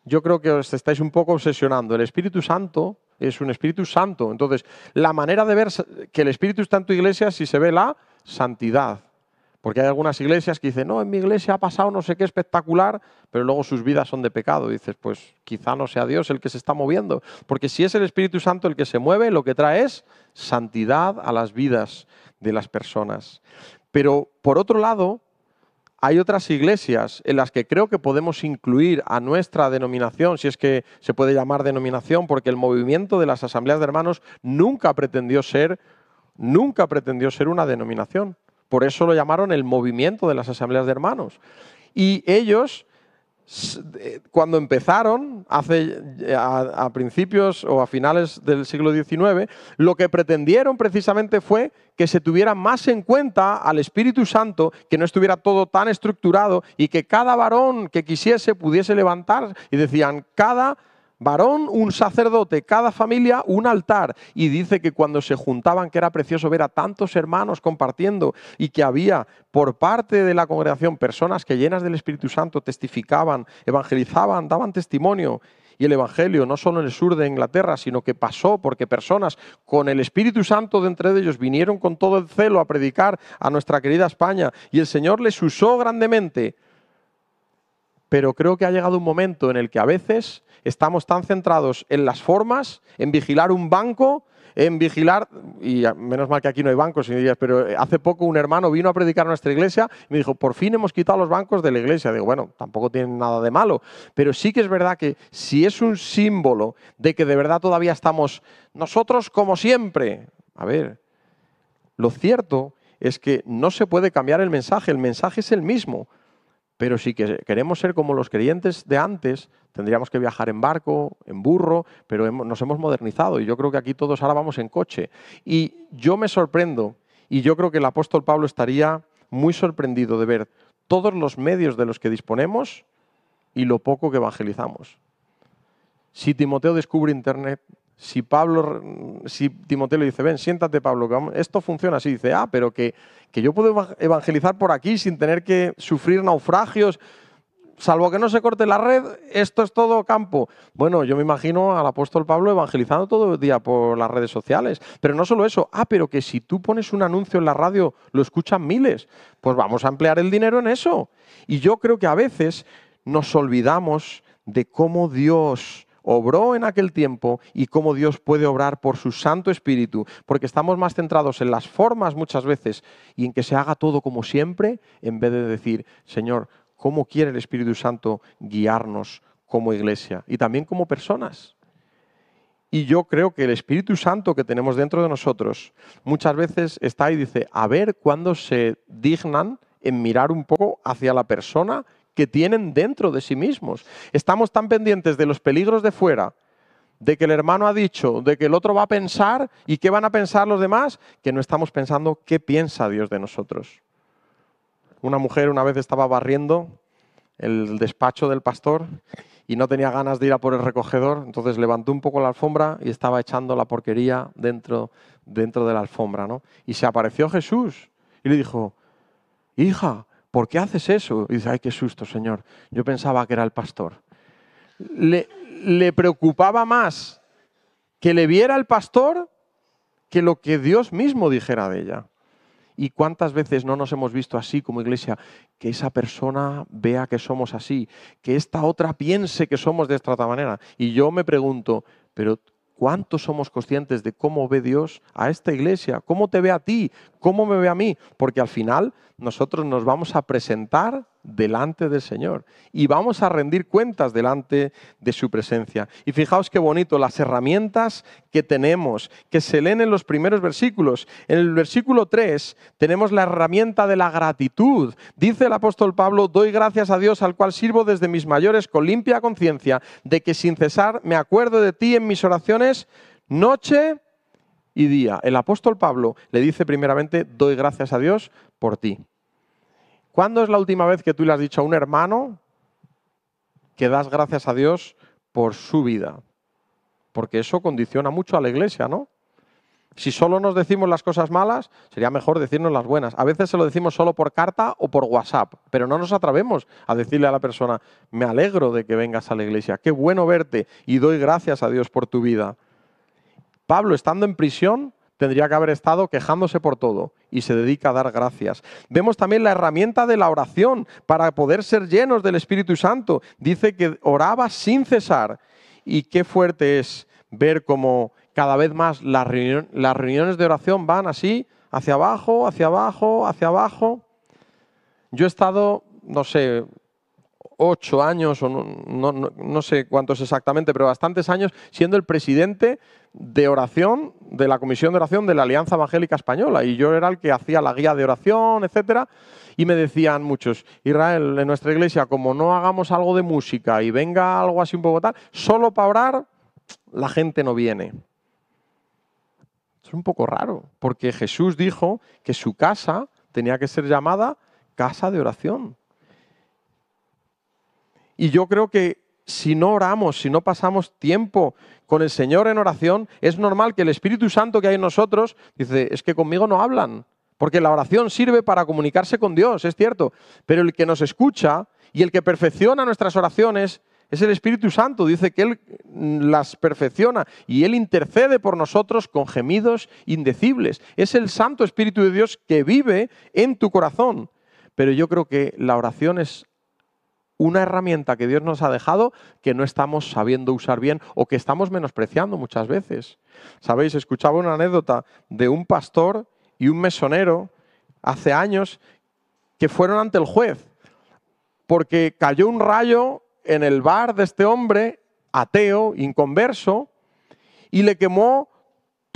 yo creo que os estáis un poco obsesionando. El Espíritu Santo es un Espíritu Santo. Entonces, la manera de ver que el Espíritu está en tu iglesia es si se ve la santidad. Porque hay algunas iglesias que dicen, no, en mi iglesia ha pasado no sé qué espectacular, pero luego sus vidas son de pecado. Y dices, pues quizá no sea Dios el que se está moviendo. Porque si es el Espíritu Santo el que se mueve, lo que trae es santidad a las vidas de las personas. Pero, por otro lado, hay otras iglesias en las que creo que podemos incluir a nuestra denominación, si es que se puede llamar denominación, porque el movimiento de las asambleas de hermanos nunca pretendió ser una denominación. Por eso lo llamaron el movimiento de las asambleas de hermanos. Y ellos, cuando empezaron, a principios o a finales del siglo XIX, lo que pretendieron precisamente fue que se tuviera más en cuenta al Espíritu Santo, que no estuviera todo tan estructurado y que cada varón que quisiese pudiese levantar, y decían, cada varón un sacerdote, cada familia un altar. Y dice que cuando se juntaban, que era precioso ver a tantos hermanos compartiendo y que había por parte de la congregación personas que llenas del Espíritu Santo testificaban, evangelizaban, daban testimonio. Y el Evangelio no solo en el sur de Inglaterra, sino que pasó porque personas con el Espíritu Santo de entre ellos vinieron con todo el celo a predicar a nuestra querida España y el Señor les usó grandemente. Pero creo que ha llegado un momento en el que a veces estamos tan centrados en las formas, en vigilar un banco, en vigilar, y menos mal que aquí no hay bancos, pero hace poco un hermano vino a predicar a nuestra iglesia y me dijo, por fin hemos quitado los bancos de la iglesia. Digo, bueno, tampoco tienen nada de malo, pero sí que es verdad que si es un símbolo de que de verdad todavía estamos nosotros como siempre, a ver, Lo cierto es que no se puede cambiar el mensaje es el mismo. Pero si queremos ser como los creyentes de antes, tendríamos que viajar en barco, en burro, pero nos hemos modernizado y yo creo que aquí todos ahora vamos en coche. Y yo me sorprendo, y yo creo que el apóstol Pablo estaría muy sorprendido de ver todos los medios de los que disponemos y lo poco que evangelizamos. Si Timoteo descubre Internet, si Timoteo le dice, ven, siéntate, Pablo, que esto funciona así, dice, pero que yo puedo evangelizar por aquí sin tener que sufrir naufragios, salvo que no se corte la red, esto es todo campo. Bueno, yo me imagino al apóstol Pablo evangelizando todo el día por las redes sociales. Pero no solo eso, pero que si tú pones un anuncio en la radio, lo escuchan miles, pues vamos a emplear el dinero en eso. Y yo creo que a veces nos olvidamos de cómo Dios obró en aquel tiempo y cómo Dios puede obrar por su Santo Espíritu, porque estamos más centrados en las formas muchas veces y en que se haga todo como siempre, en vez de decir, Señor, ¿cómo quiere el Espíritu Santo guiarnos como iglesia y también como personas? Y yo creo que el Espíritu Santo que tenemos dentro de nosotros muchas veces está y dice, a ver cuándo se dignan en mirar un poco hacia la persona que tienen dentro de sí mismos. Estamos tan pendientes de los peligros de fuera, de que el hermano ha dicho, de que el otro va a pensar y qué van a pensar los demás, que no estamos pensando qué piensa Dios de nosotros. Una mujer una vez estaba barriendo el despacho del pastor y no tenía ganas de ir a por el recogedor, entonces levantó un poco la alfombra y estaba echando la porquería dentro de la alfombra, ¿no? Y se apareció Jesús y le dijo, hija, ¿por qué haces eso? Y dice, ay, qué susto, Señor. Yo pensaba que era el pastor. Le preocupaba más que le viera el pastor que lo que Dios mismo dijera de ella. ¿Y cuántas veces no nos hemos visto así como iglesia? Que esa persona vea que somos así, que esta otra piense que somos de esta otra manera. Y yo me pregunto, pero ¿cuántos somos conscientes de cómo ve Dios a esta iglesia? ¿Cómo te ve a ti? ¿Cómo me ve a mí? Porque al final nosotros nos vamos a presentar delante del Señor y vamos a rendir cuentas delante de su presencia. Y fijaos qué bonito, las herramientas que tenemos, que se leen en los primeros versículos. En el versículo 3 tenemos la herramienta de la gratitud. Dice el apóstol Pablo, doy gracias a Dios al cual sirvo desde mis mayores con limpia conciencia, de que sin cesar me acuerdo de ti en mis oraciones noche y día. El apóstol Pablo le dice primeramente, doy gracias a Dios por ti. ¿Cuándo es la última vez que tú le has dicho a un hermano que das gracias a Dios por su vida? Porque eso condiciona mucho a la iglesia, ¿no? Si solo nos decimos las cosas malas, sería mejor decirnos las buenas. A veces se lo decimos solo por carta o por WhatsApp, pero no nos atrevemos a decirle a la persona, me alegro de que vengas a la iglesia, qué bueno verte y doy gracias a Dios por tu vida. Pablo, estando en prisión, tendría que haber estado quejándose por todo y se dedica a dar gracias. Vemos también la herramienta de la oración para poder ser llenos del Espíritu Santo. Dice que oraba sin cesar. Y qué fuerte es ver cómo cada vez más las reuniones de oración van así, hacia abajo, hacia abajo, hacia abajo. Yo he estado, no sé, 8 años, o no sé cuántos exactamente, pero bastantes años, siendo el presidente de oración, de la Comisión de Oración de la Alianza Evangélica Española. Y yo era el que hacía la guía de oración, etcétera. Y me decían muchos, Israel, en nuestra iglesia, como no hagamos algo de música y venga algo así un poco tal, solo para orar, la gente no viene. Es un poco raro, porque Jesús dijo que su casa tenía que ser llamada casa de oración. Y yo creo que si no oramos, si no pasamos tiempo con el Señor en oración, es normal que el Espíritu Santo que hay en nosotros dice, es que conmigo no hablan, porque la oración sirve para comunicarse con Dios, es cierto, pero el que nos escucha y el que perfecciona nuestras oraciones es el Espíritu Santo. Dice que Él las perfecciona y Él intercede por nosotros con gemidos indecibles. Es el Santo Espíritu de Dios que vive en tu corazón. Pero yo creo que la oración es una herramienta que Dios nos ha dejado que no estamos sabiendo usar bien o que estamos menospreciando muchas veces. ¿Sabéis? Escuchaba una anécdota de un pastor y un mesonero hace años que fueron ante el juez porque cayó un rayo en el bar de este hombre, ateo, inconverso, y le quemó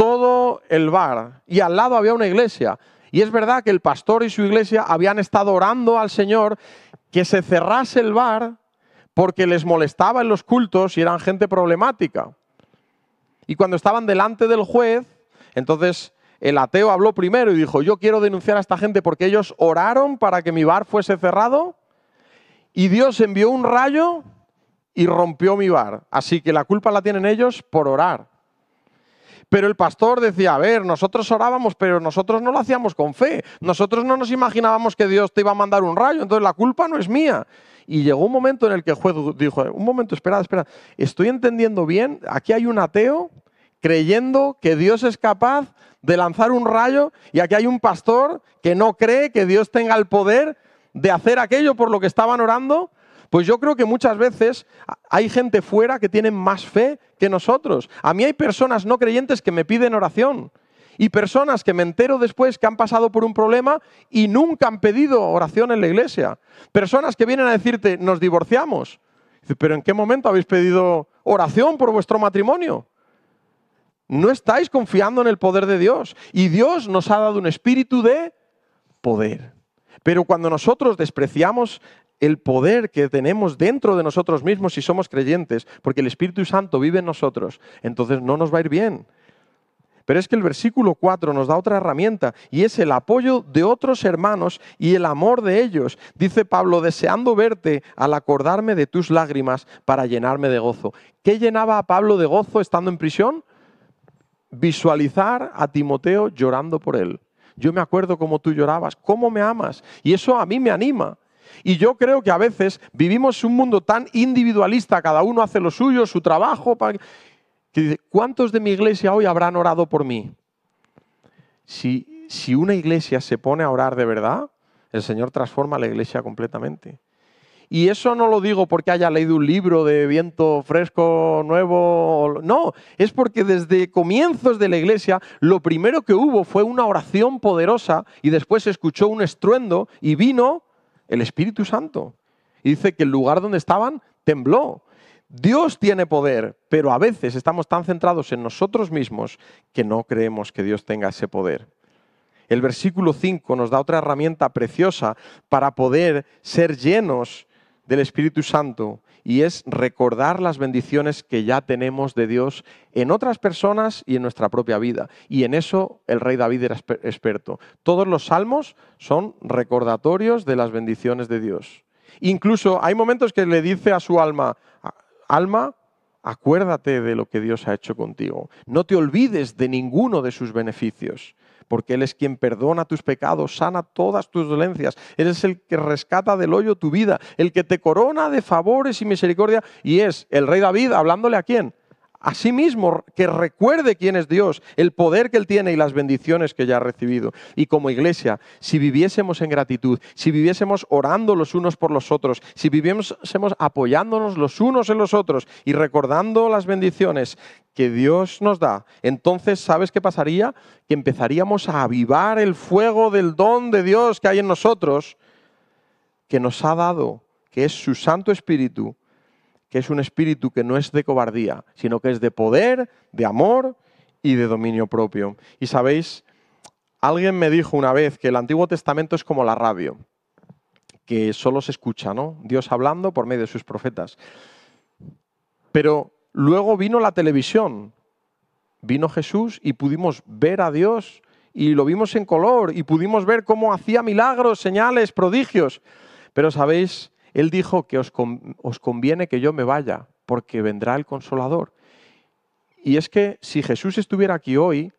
todo el bar y al lado había una iglesia. Y es verdad que el pastor y su iglesia habían estado orando al Señor que se cerrase el bar porque les molestaba en los cultos y eran gente problemática. Y cuando estaban delante del juez, entonces el ateo habló primero y dijo, yo quiero denunciar a esta gente porque ellos oraron para que mi bar fuese cerrado y Dios envió un rayo y rompió mi bar. Así que la culpa la tienen ellos por orar. Pero el pastor decía, a ver, nosotros orábamos, pero nosotros no lo hacíamos con fe. Nosotros no nos imaginábamos que Dios te iba a mandar un rayo, entonces la culpa no es mía. Y llegó un momento en el que el juez dijo, un momento, espera, ¿estoy entendiendo bien? Aquí hay un ateo creyendo que Dios es capaz de lanzar un rayo y aquí hay un pastor que no cree que Dios tenga el poder de hacer aquello por lo que estaban orando. Pues yo creo que muchas veces hay gente fuera que tiene más fe que nosotros. A mí hay personas no creyentes que me piden oración y personas que me entero después que han pasado por un problema y nunca han pedido oración en la iglesia. Personas que vienen a decirte, nos divorciamos. Dice, ¿pero en qué momento habéis pedido oración por vuestro matrimonio? No estáis confiando en el poder de Dios. Y Dios nos ha dado un espíritu de poder. Pero cuando nosotros despreciamos el poder que tenemos dentro de nosotros mismos si somos creyentes, porque el Espíritu Santo vive en nosotros, entonces no nos va a ir bien. Pero es que el versículo 4 nos da otra herramienta y es el apoyo de otros hermanos y el amor de ellos. Dice Pablo, deseando verte al acordarme de tus lágrimas para llenarme de gozo. ¿Qué llenaba a Pablo de gozo estando en prisión? Visualizar a Timoteo llorando por él. Yo me acuerdo cómo tú llorabas, cómo me amas y eso a mí me anima. Y yo creo que a veces vivimos un mundo tan individualista, cada uno hace lo suyo, su trabajo, que dice, ¿cuántos de mi iglesia hoy habrán orado por mí? Si una iglesia se pone a orar de verdad, el Señor transforma la iglesia completamente. Y eso no lo digo porque haya leído un libro de viento fresco, nuevo. No, es porque desde comienzos de la iglesia lo primero que hubo fue una oración poderosa y después se escuchó un estruendo y vino el Espíritu Santo. Y dice que el lugar donde estaban tembló. Dios tiene poder, pero a veces estamos tan centrados en nosotros mismos que no creemos que Dios tenga ese poder. El versículo 5 nos da otra herramienta preciosa para poder ser llenos del Espíritu Santo y es recordar las bendiciones que ya tenemos de Dios en otras personas y en nuestra propia vida. Y en eso el rey David era experto. Todos los salmos son recordatorios de las bendiciones de Dios. Incluso hay momentos que le dice a su alma, alma, acuérdate de lo que Dios ha hecho contigo. No te olvides de ninguno de sus beneficios. Porque Él es quien perdona tus pecados, sana todas tus dolencias. Él es el que rescata del hoyo tu vida, el que te corona de favores y misericordia. Y es el rey David hablándole ¿a quién? A sí mismo, que recuerde quién es Dios, el poder que Él tiene y las bendiciones que ya ha recibido. Y como iglesia, si viviésemos en gratitud, si viviésemos orando los unos por los otros, si viviésemos apoyándonos los unos en los otros y recordando las bendiciones que Dios nos da, entonces, ¿sabes qué pasaría? Que empezaríamos a avivar el fuego del don de Dios que hay en nosotros, que nos ha dado, que es su Santo Espíritu, que es un espíritu que no es de cobardía, sino que es de poder, de amor y de dominio propio. Y sabéis, alguien me dijo una vez que el Antiguo Testamento es como la radio, que solo se escucha, ¿no? Dios hablando por medio de sus profetas. Pero luego vino la televisión, vino Jesús y pudimos ver a Dios y lo vimos en color y pudimos ver cómo hacía milagros, señales, prodigios. Pero sabéis, Él dijo que os conviene que yo me vaya, porque vendrá el Consolador. Y es que si Jesús estuviera aquí hoy,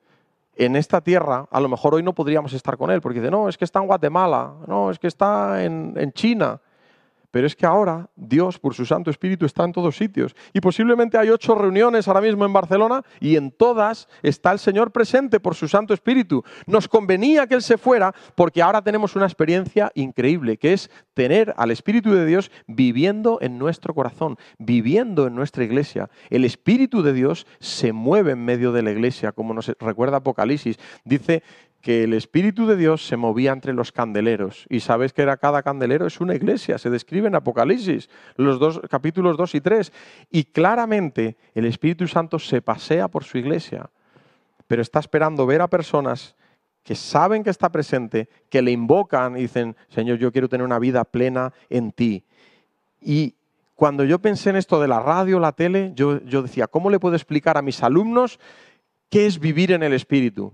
en esta tierra, a lo mejor hoy no podríamos estar con Él, porque dice, no, es que está en Guatemala, no, es que está en China. Pero es que ahora Dios, por su Santo Espíritu, está en todos sitios. Y posiblemente hay 8 reuniones ahora mismo en Barcelona y en todas está el Señor presente por su Santo Espíritu. Nos convenía que Él se fuera porque ahora tenemos una experiencia increíble, que es tener al Espíritu de Dios viviendo en nuestro corazón, viviendo en nuestra iglesia. El Espíritu de Dios se mueve en medio de la iglesia, como nos recuerda Apocalipsis. Dice que el Espíritu de Dios se movía entre los candeleros. ¿Y sabéis que era cada candelero? Es una iglesia, se describe en Apocalipsis, capítulos 2 y 3. Y claramente el Espíritu Santo se pasea por su iglesia. pero está esperando ver a personas que saben que está presente, que le invocan y dicen, Señor, yo quiero tener una vida plena en ti. Y cuando yo pensé en esto de la radio, la tele, yo decía, ¿cómo le puedo explicar a mis alumnos qué es vivir en el Espíritu?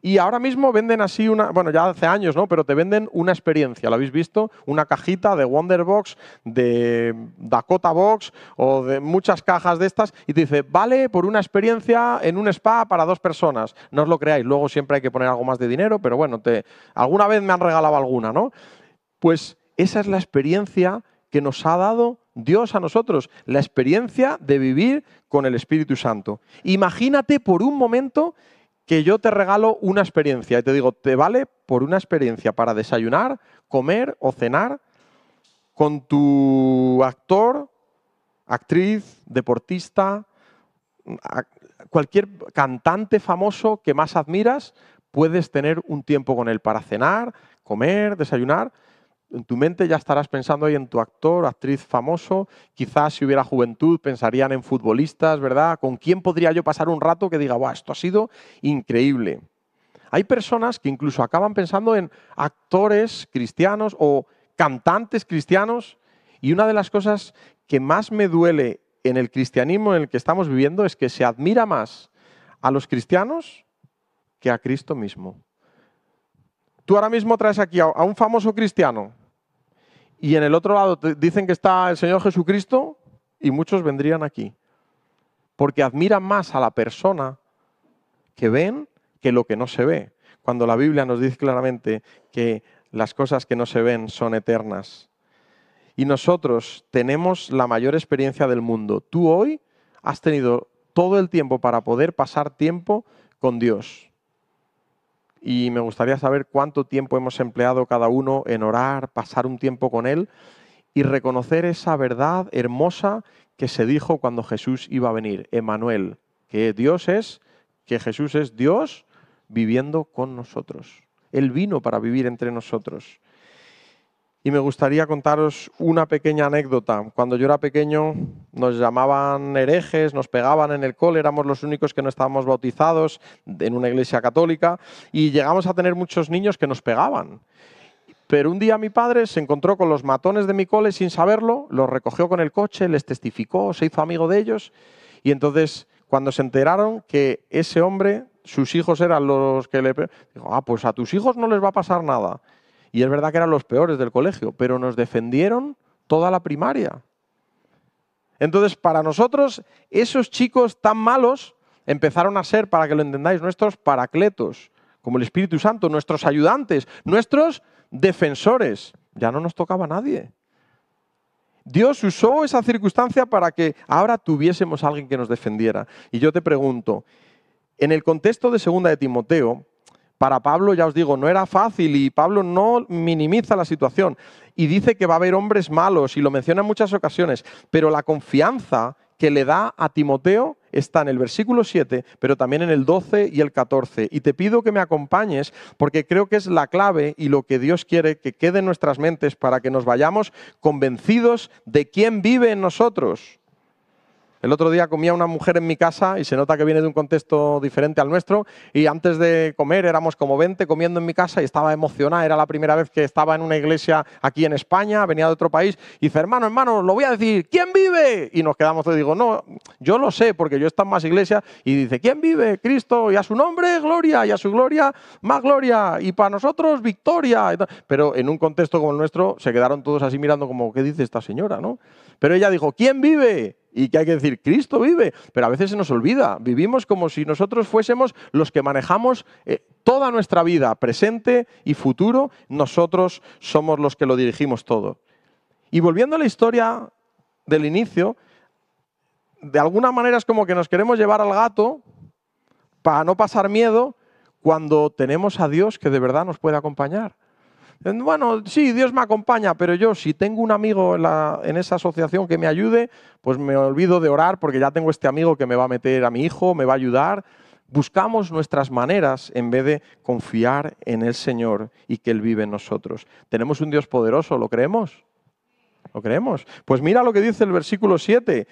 Y ahora mismo venden así bueno, ya hace años, ¿no? Pero te venden una experiencia, ¿lo habéis visto? Una cajita de Wonderbox, de Dakota Box o de muchas cajas de estas y te dice, vale por una experiencia en un spa para 2 personas. No os lo creáis, luego siempre hay que poner algo más de dinero, pero bueno, alguna vez me han regalado alguna, ¿no? Pues esa es la experiencia que nos ha dado Dios a nosotros, la experiencia de vivir con el Espíritu Santo. Imagínate por un momento que yo te regalo una experiencia y te digo, ¿te vale por una experiencia para desayunar, comer o cenar con tu actor, actriz, deportista, cualquier cantante famoso que más admiras? Puedes tener un tiempo con él para cenar, comer, desayunar. En tu mente ya estarás pensando ahí en tu actor, actriz famoso. Quizás si hubiera juventud pensarían en futbolistas, ¿verdad? ¿Con quién podría yo pasar un rato que diga, ¡buah, esto ha sido increíble! Hay personas que incluso acaban pensando en actores cristianos o cantantes cristianos. Y una de las cosas que más me duele en el cristianismo en el que estamos viviendo es que se admira más a los cristianos que a Cristo mismo. Tú ahora mismo traes aquí a un famoso cristiano y en el otro lado te dicen que está el Señor Jesucristo y muchos vendrían aquí. Porque admiran más a la persona que ven que lo que no se ve. Cuando la Biblia nos dice claramente que las cosas que no se ven son eternas. Y nosotros tenemos la mayor experiencia del mundo. Tú hoy has tenido todo el tiempo para poder pasar tiempo con Dios. Y me gustaría saber cuánto tiempo hemos empleado cada uno en orar, pasar un tiempo con Él y reconocer esa verdad hermosa que se dijo cuando Jesús iba a venir, Emmanuel, que Jesús es Dios viviendo con nosotros. Él vino para vivir entre nosotros. Y me gustaría contaros una pequeña anécdota. Cuando yo era pequeño nos llamaban herejes, nos pegaban en el cole, éramos los únicos que no estábamos bautizados en una iglesia católica y llegamos a tener muchos niños que nos pegaban. Pero un día mi padre se encontró con los matones de mi cole sin saberlo, los recogió con el coche, les testificó, se hizo amigo de ellos y entonces cuando se enteraron que ese hombre, sus hijos eran los que le... Dijo, pues a tus hijos no les va a pasar nada. Y es verdad que eran los peores del colegio, pero nos defendieron toda la primaria. Entonces, para nosotros, esos chicos tan malos empezaron a ser, para que lo entendáis, nuestros paracletos, como el Espíritu Santo, nuestros ayudantes, nuestros defensores. Ya no nos tocaba a nadie. Dios usó esa circunstancia para que ahora tuviésemos a alguien que nos defendiera. Y yo te pregunto, en el contexto de 2 de Timoteo, para Pablo, ya os digo, no era fácil y Pablo no minimiza la situación y dice que va a haber hombres malos y lo menciona en muchas ocasiones, pero la confianza que le da a Timoteo está en el versículo 7, pero también en el 12 y el 14. Y te pido que me acompañes porque creo que es la clave y lo que Dios quiere que quede en nuestras mentes para que nos vayamos convencidos de quién vive en nosotros. El otro día comía una mujer en mi casa y se nota que viene de un contexto diferente al nuestro y antes de comer éramos como 20 comiendo en mi casa y estaba emocionada. Era la primera vez que estaba en una iglesia aquí en España, venía de otro país y dice, hermano, lo voy a decir, ¿quién vive? Y nos quedamos y digo, no, yo lo sé porque yo he estado en más iglesias y dice, ¿quién vive? Cristo y a su nombre gloria y a su gloria más gloria y para nosotros victoria. Pero en un contexto como el nuestro se quedaron todos así mirando como, ¿qué dice esta señora? ¿No? Pero ella dijo, ¿quién vive? Y que hay que decir, Cristo vive, pero a veces se nos olvida. Vivimos como si nosotros fuésemos los que manejamos toda nuestra vida, presente y futuro. Nosotros somos los que lo dirigimos todo. Y volviendo a la historia del inicio, de alguna manera es como que nos queremos llevar al gato para no pasar miedo cuando tenemos a Dios que de verdad nos puede acompañar. Bueno, sí, Dios me acompaña, pero yo si tengo un amigo en esa asociación que me ayude, pues me olvido de orar porque ya tengo este amigo que me va a meter a mi hijo, me va a ayudar. Buscamos nuestras maneras en vez de confiar en el Señor y que Él vive en nosotros. Tenemos un Dios poderoso, ¿lo creemos? ¿Lo creemos? Pues mira lo que dice el versículo 7.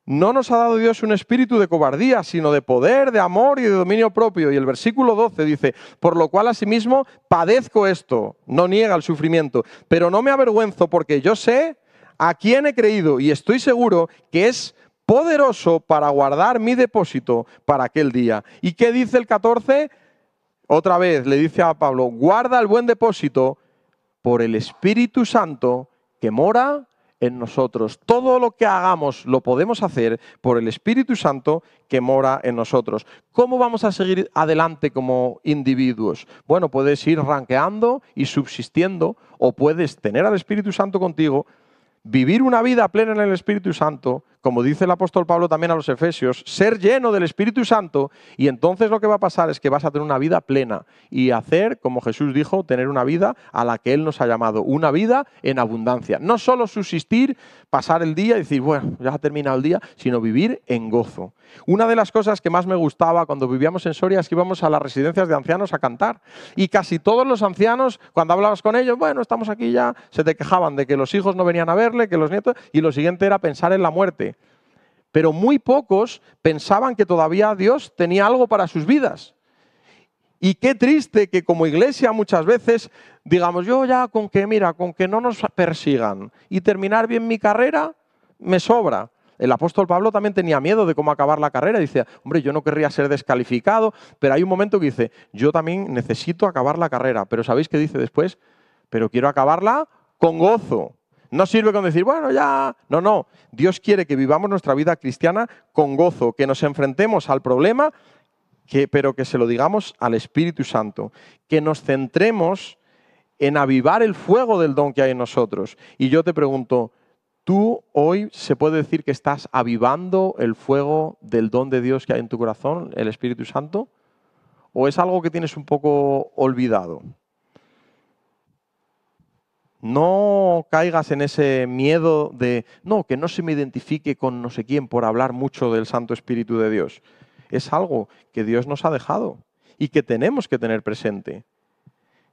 No nos ha dado Dios un espíritu de cobardía, sino de poder, de amor y de dominio propio. Y el versículo 12 dice, por lo cual asimismo padezco esto, no niega el sufrimiento, pero no me avergüenzo porque yo sé a quién he creído y estoy seguro que es poderoso para guardar mi depósito para aquel día. ¿Y qué dice el 14? Otra vez le dice a Pablo, guarda el buen depósito por el Espíritu Santo que mora en nosotros. Todo lo que hagamos lo podemos hacer por el Espíritu Santo que mora en nosotros. ¿Cómo vamos a seguir adelante como individuos? Bueno, puedes ir ranqueando y subsistiendo, o puedes tener al Espíritu Santo contigo, vivir una vida plena en el Espíritu Santo, como dice el apóstol Pablo también a los Efesios, ser lleno del Espíritu Santo, y entonces lo que va a pasar es que vas a tener una vida plena y hacer, como Jesús dijo, tener una vida a la que Él nos ha llamado, una vida en abundancia. No solo subsistir, pasar el día y decir, bueno, ya ha terminado el día, sino vivir en gozo. Una de las cosas que más me gustaba cuando vivíamos en Soria es que íbamos a las residencias de ancianos a cantar, y casi todos los ancianos, cuando hablabas con ellos, bueno, estamos aquí ya, se te quejaban de que los hijos no venían a verle, que los nietos, y lo siguiente era pensar en la muerte. Pero muy pocos pensaban que todavía Dios tenía algo para sus vidas. Y qué triste que como iglesia muchas veces digamos, yo ya con que, mira, con que no nos persigan y terminar bien mi carrera, me sobra. El apóstol Pablo también tenía miedo de cómo acabar la carrera. Dice, hombre, yo no querría ser descalificado, pero hay un momento que dice, yo también necesito acabar la carrera. Pero ¿sabéis qué dice después? Pero quiero acabarla con gozo. No sirve con decir, bueno, ya... No, no. Dios quiere que vivamos nuestra vida cristiana con gozo, que nos enfrentemos al problema, pero que se lo digamos al Espíritu Santo, que nos centremos en avivar el fuego del don que hay en nosotros. Y yo te pregunto, ¿tú hoy se puede decir que estás avivando el fuego del don de Dios que hay en tu corazón, el Espíritu Santo? ¿O es algo que tienes un poco olvidado? No caigas en ese miedo de, no, que no se me identifique con no sé quién por hablar mucho del Santo Espíritu de Dios. Es algo que Dios nos ha dejado y que tenemos que tener presente.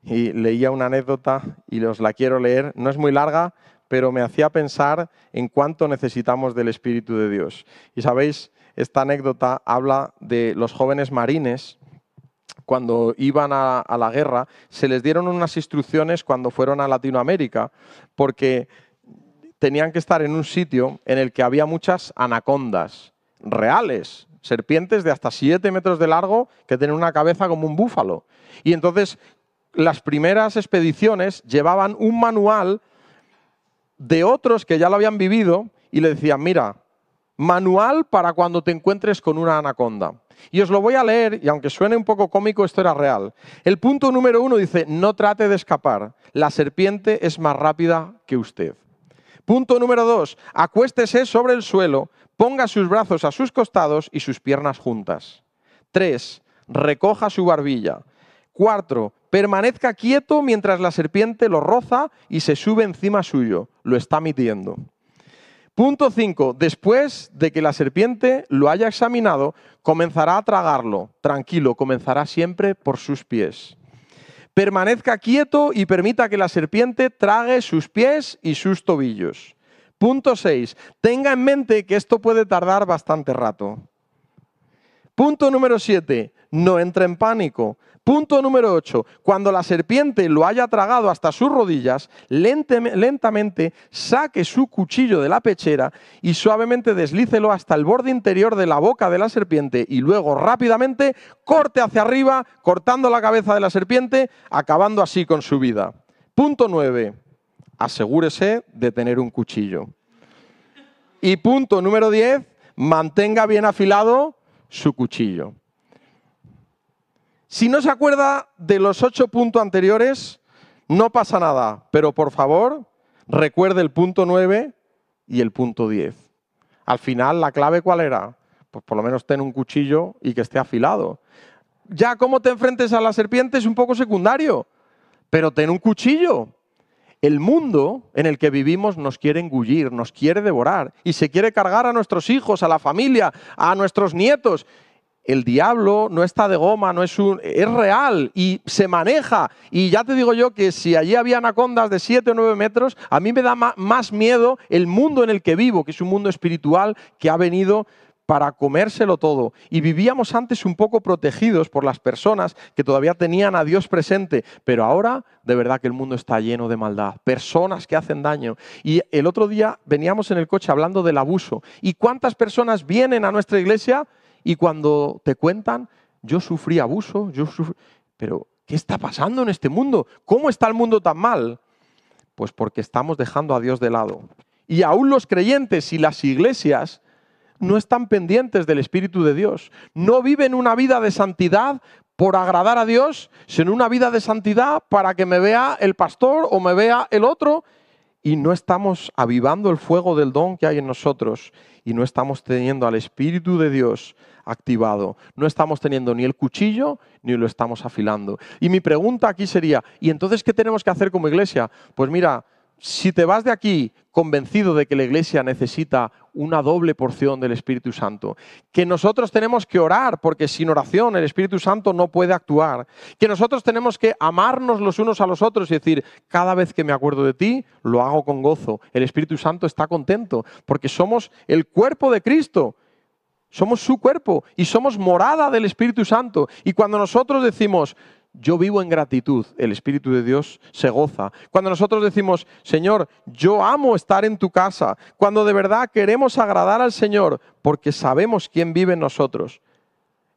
Y leía una anécdota y os la quiero leer, no es muy larga, pero me hacía pensar en cuánto necesitamos del Espíritu de Dios. Y sabéis, esta anécdota habla de los jóvenes marines. Cuando iban a la guerra, se les dieron unas instrucciones cuando fueron a Latinoamérica, porque tenían que estar en un sitio en el que había muchas anacondas reales, serpientes de hasta 7 metros de largo que tienen una cabeza como un búfalo. Y entonces las primeras expediciones llevaban un manual de otros que ya lo habían vivido y le decían, mira, manual para cuando te encuentres con una anaconda. Y os lo voy a leer, y aunque suene un poco cómico, esto era real. El punto número 1 dice, no trate de escapar, la serpiente es más rápida que usted. Punto número 2, acuéstese sobre el suelo, ponga sus brazos a sus costados y sus piernas juntas. 3, recoja su barbilla. 4, permanezca quieto mientras la serpiente lo roza y se sube encima suyo, lo está midiendo. Punto 5. Después de que la serpiente lo haya examinado, comenzará a tragarlo. Tranquilo, comenzará siempre por sus pies. Permanezca quieto y permita que la serpiente trague sus pies y sus tobillos. Punto 6. Tenga en mente que esto puede tardar bastante rato. Punto número 7. No entre en pánico. Punto número 8. Cuando la serpiente lo haya tragado hasta sus rodillas, lentamente saque su cuchillo de la pechera y suavemente deslícelo hasta el borde interior de la boca de la serpiente y luego rápidamente corte hacia arriba, cortando la cabeza de la serpiente, acabando así con su vida. Punto 9. Asegúrese de tener un cuchillo. Y punto número 10. Mantenga bien afilado su cuchillo. Si no se acuerda de los 8 puntos anteriores, no pasa nada, pero por favor, recuerde el punto 9 y el punto 10. Al final, ¿la clave cuál era? Pues por lo menos ten un cuchillo y que esté afilado. Ya cómo te enfrentes a la serpiente es un poco secundario, pero ten un cuchillo. El mundo en el que vivimos nos quiere engullir, nos quiere devorar y se quiere cargar a nuestros hijos, a la familia, a nuestros nietos. el diablo no está de goma, es real y se maneja. Y ya te digo yo que si allí había anacondas de 7 o 9 metros, a mí me da más miedo el mundo en el que vivo, que es un mundo espiritual que ha venido para comérselo todo. Y vivíamos antes un poco protegidos por las personas que todavía tenían a Dios presente, pero ahora de verdad que el mundo está lleno de maldad, personas que hacen daño. Y el otro día veníamos en el coche hablando del abuso. ¿Y cuántas personas vienen a nuestra iglesia y cuando te cuentan, yo sufrí abuso, pero ¿qué está pasando en este mundo? ¿Cómo está el mundo tan mal? Pues porque estamos dejando a Dios de lado. Y aún los creyentes y las iglesias no están pendientes del Espíritu de Dios. No viven una vida de santidad por agradar a Dios, sino una vida de santidad para que me vea el pastor o me vea el otro. Y no estamos avivando el fuego del don que hay en nosotros. Y no estamos teniendo al Espíritu de Dios activado. No estamos teniendo ni el cuchillo ni lo estamos afilando. Y mi pregunta aquí sería, ¿y entonces qué tenemos que hacer como iglesia? Pues mira, si te vas de aquí convencido de que la iglesia necesita una doble porción del Espíritu Santo, que nosotros tenemos que orar porque sin oración el Espíritu Santo no puede actuar, que nosotros tenemos que amarnos los unos a los otros y decir, cada vez que me acuerdo de ti, lo hago con gozo. El Espíritu Santo está contento porque somos el cuerpo de Cristo. Somos su cuerpo y somos morada del Espíritu Santo. Y cuando nosotros decimos, yo vivo en gratitud, el Espíritu de Dios se goza. Cuando nosotros decimos, Señor, yo amo estar en tu casa, cuando de verdad queremos agradar al Señor porque sabemos quién vive en nosotros.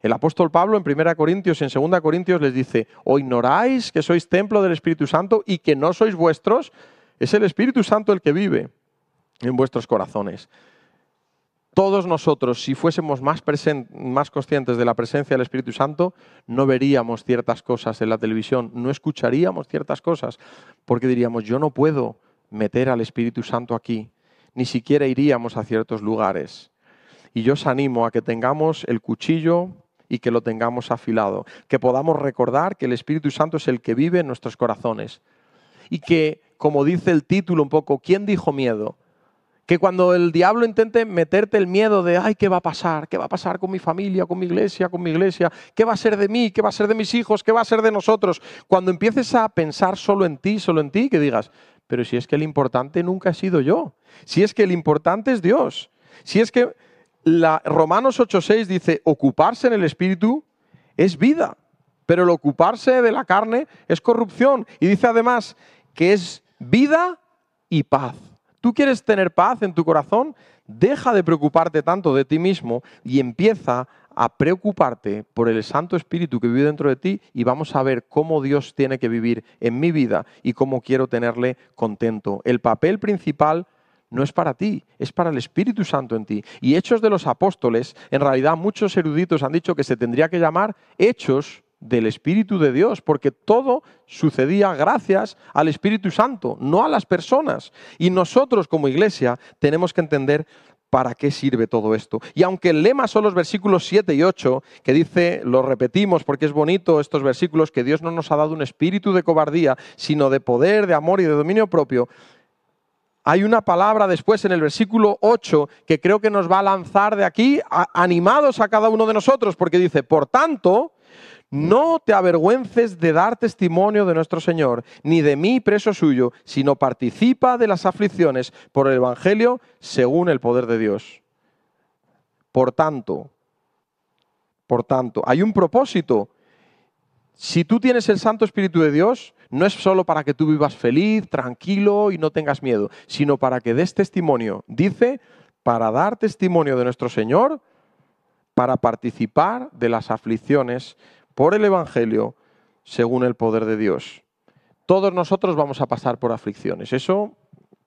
El apóstol Pablo en 1 Corintios y en 2 Corintios les dice, ¿o ignoráis que sois templo del Espíritu Santo y que no sois vuestros? Es el Espíritu Santo el que vive en vuestros corazones. Todos nosotros, si fuésemos más conscientes de la presencia del Espíritu Santo, no veríamos ciertas cosas en la televisión, no escucharíamos ciertas cosas, porque diríamos, yo no puedo meter al Espíritu Santo aquí, ni siquiera iríamos a ciertos lugares. Y yo os animo a que tengamos el cuchillo y que lo tengamos afilado, que podamos recordar que el Espíritu Santo es el que vive en nuestros corazones. Y que, como dice el título un poco, ¿quién dijo miedo? Que cuando el diablo intente meterte el miedo de, ay, ¿qué va a pasar? ¿Qué va a pasar con mi familia, con mi iglesia, con mi iglesia? ¿Qué va a ser de mí? ¿Qué va a ser de mis hijos? ¿Qué va a ser de nosotros? Cuando empieces a pensar solo en ti, que digas, pero si es que el importante nunca he sido yo. Si es que el importante es Dios. Si es que Romanos 8:6 dice, ocuparse en el Espíritu es vida, pero el ocuparse de la carne es corrupción. Y dice además que es vida y paz. ¿Tú quieres tener paz en tu corazón? Deja de preocuparte tanto de ti mismo y empieza a preocuparte por el Santo Espíritu que vive dentro de ti y vamos a ver cómo Dios tiene que vivir en mi vida y cómo quiero tenerle contento. El papel principal no es para ti, es para el Espíritu Santo en ti. Y Hechos de los Apóstoles, en realidad muchos eruditos han dicho que se tendría que llamar Hechos del Espíritu de Dios, porque todo sucedía gracias al Espíritu Santo, no a las personas. Y nosotros como iglesia tenemos que entender para qué sirve todo esto. Y aunque el lema son los versículos 7 y 8, que dice, lo repetimos porque es bonito estos versículos, que Dios no nos ha dado un espíritu de cobardía, sino de poder, de amor y de dominio propio. Hay una palabra después en el versículo 8 que creo que nos va a lanzar de aquí animados a cada uno de nosotros, porque dice, por tanto, no te avergüences de dar testimonio de nuestro Señor, ni de mí preso suyo, sino participa de las aflicciones por el Evangelio según el poder de Dios. Por tanto, hay un propósito. Si tú tienes el Santo Espíritu de Dios, no es solo para que tú vivas feliz, tranquilo y no tengas miedo, sino para que des testimonio. Dice, para dar testimonio de nuestro Señor, para participar de las aflicciones por el Evangelio, según el poder de Dios. Todos nosotros vamos a pasar por aflicciones.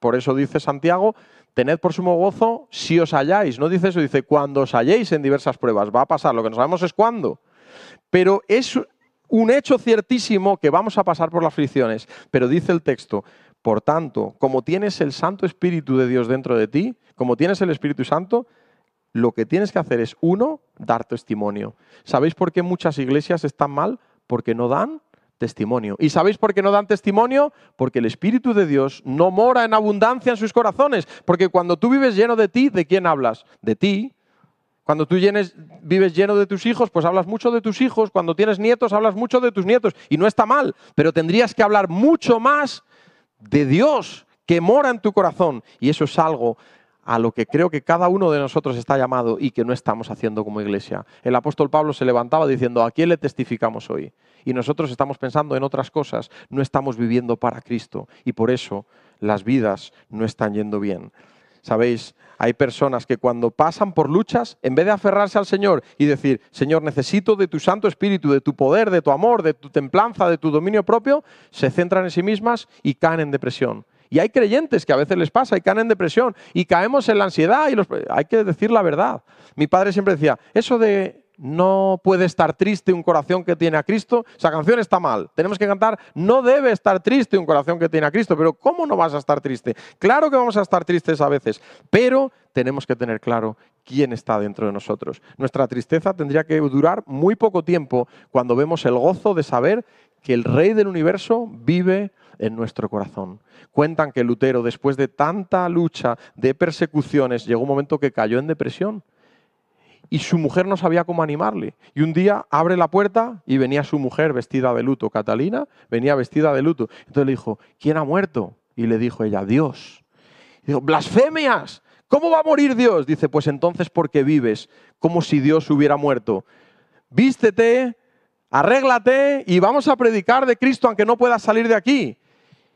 Por eso dice Santiago, tened por sumo gozo si os halláis. No dice eso, dice cuando os halléis en diversas pruebas. Va a pasar, lo que no sabemos es cuándo. Pero es un hecho ciertísimo que vamos a pasar por las aflicciones. Pero dice el texto, por tanto, como tienes el Santo Espíritu de Dios dentro de ti, como tienes el Espíritu Santo, lo que tienes que hacer es, uno, dar testimonio. ¿Sabéis por qué muchas iglesias están mal? Porque no dan testimonio. ¿Y sabéis por qué no dan testimonio? Porque el Espíritu de Dios no mora en abundancia en sus corazones. Porque cuando tú vives lleno de ti, ¿de quién hablas? De ti. Cuando tú vives lleno de tus hijos, pues hablas mucho de tus hijos. Cuando tienes nietos, hablas mucho de tus nietos. Y no está mal, pero tendrías que hablar mucho más de Dios que mora en tu corazón. Y eso es algo a lo que creo que cada uno de nosotros está llamado y que no estamos haciendo como iglesia. El apóstol Pablo se levantaba diciendo, ¿a quién le testificamos hoy? Y nosotros estamos pensando en otras cosas, no estamos viviendo para Cristo y por eso las vidas no están yendo bien. ¿Sabéis? Hay personas que cuando pasan por luchas, en vez de aferrarse al Señor y decir, Señor, necesito de tu Santo Espíritu, de tu poder, de tu amor, de tu templanza, de tu dominio propio, se centran en sí mismas y caen en depresión. Y hay creyentes que a veces les pasa y caen en depresión y caemos en la ansiedad y hay que decir la verdad. Mi padre siempre decía, eso de no puede estar triste un corazón que tiene a Cristo, esa canción está mal. Tenemos que cantar, no debe estar triste un corazón que tiene a Cristo, pero ¿cómo no vas a estar triste? Claro que vamos a estar tristes a veces, pero tenemos que tener claro quién está dentro de nosotros. Nuestra tristeza tendría que durar muy poco tiempo cuando vemos el gozo de saber que el Rey del Universo vive en nuestro corazón. Cuentan que Lutero, después de tanta lucha, de persecuciones, llegó un momento que cayó en depresión. Y su mujer no sabía cómo animarle. Y un día abre la puerta y venía su mujer vestida de luto. Catalina venía vestida de luto. Entonces le dijo, ¿quién ha muerto? Y le dijo ella, Dios. Y dijo, ¡blasfemias! ¿Cómo va a morir Dios? Dice, pues entonces porque vives como si Dios hubiera muerto. Vístete, arréglate y vamos a predicar de Cristo aunque no puedas salir de aquí.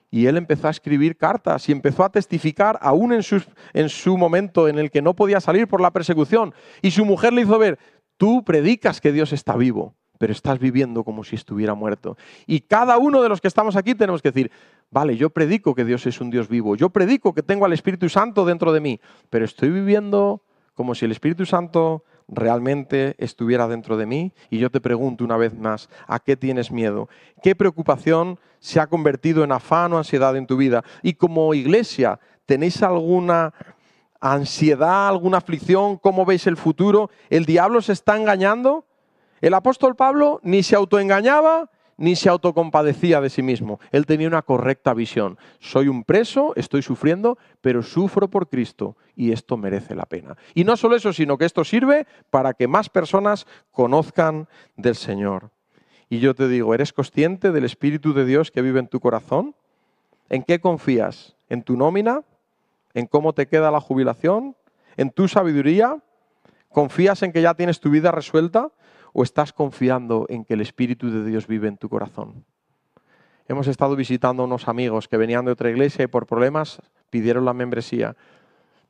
Y él empezó a escribir cartas y empezó a testificar aún en su momento en el que no podía salir por la persecución. Y su mujer le hizo ver, tú predicas que Dios está vivo, pero estás viviendo como si estuviera muerto. Y cada uno de los que estamos aquí tenemos que decir, vale, yo predico que Dios es un Dios vivo, yo predico que tengo al Espíritu Santo dentro de mí, pero estoy viviendo como si el Espíritu Santo realmente estuviera dentro de mí. Y yo te pregunto una vez más, ¿a qué tienes miedo? ¿Qué preocupación se ha convertido en afán o ansiedad en tu vida? Y como iglesia, ¿tenéis alguna ansiedad, alguna aflicción? ¿Cómo veis el futuro? ¿El diablo se está engañando? El apóstol Pablo ni se autoengañaba ni se autocompadecía de sí mismo. Él tenía una correcta visión. Soy un preso, estoy sufriendo, pero sufro por Cristo y esto merece la pena. Y no solo eso, sino que esto sirve para que más personas conozcan del Señor. Y yo te digo, ¿eres consciente del Espíritu de Dios que vive en tu corazón? ¿En qué confías? ¿En tu nómina? ¿En cómo te queda la jubilación? ¿En tu sabiduría? ¿Confías en que ya tienes tu vida resuelta? ¿O estás confiando en que el Espíritu de Dios vive en tu corazón? Hemos estado visitando a unos amigos que venían de otra iglesia y por problemas pidieron la membresía.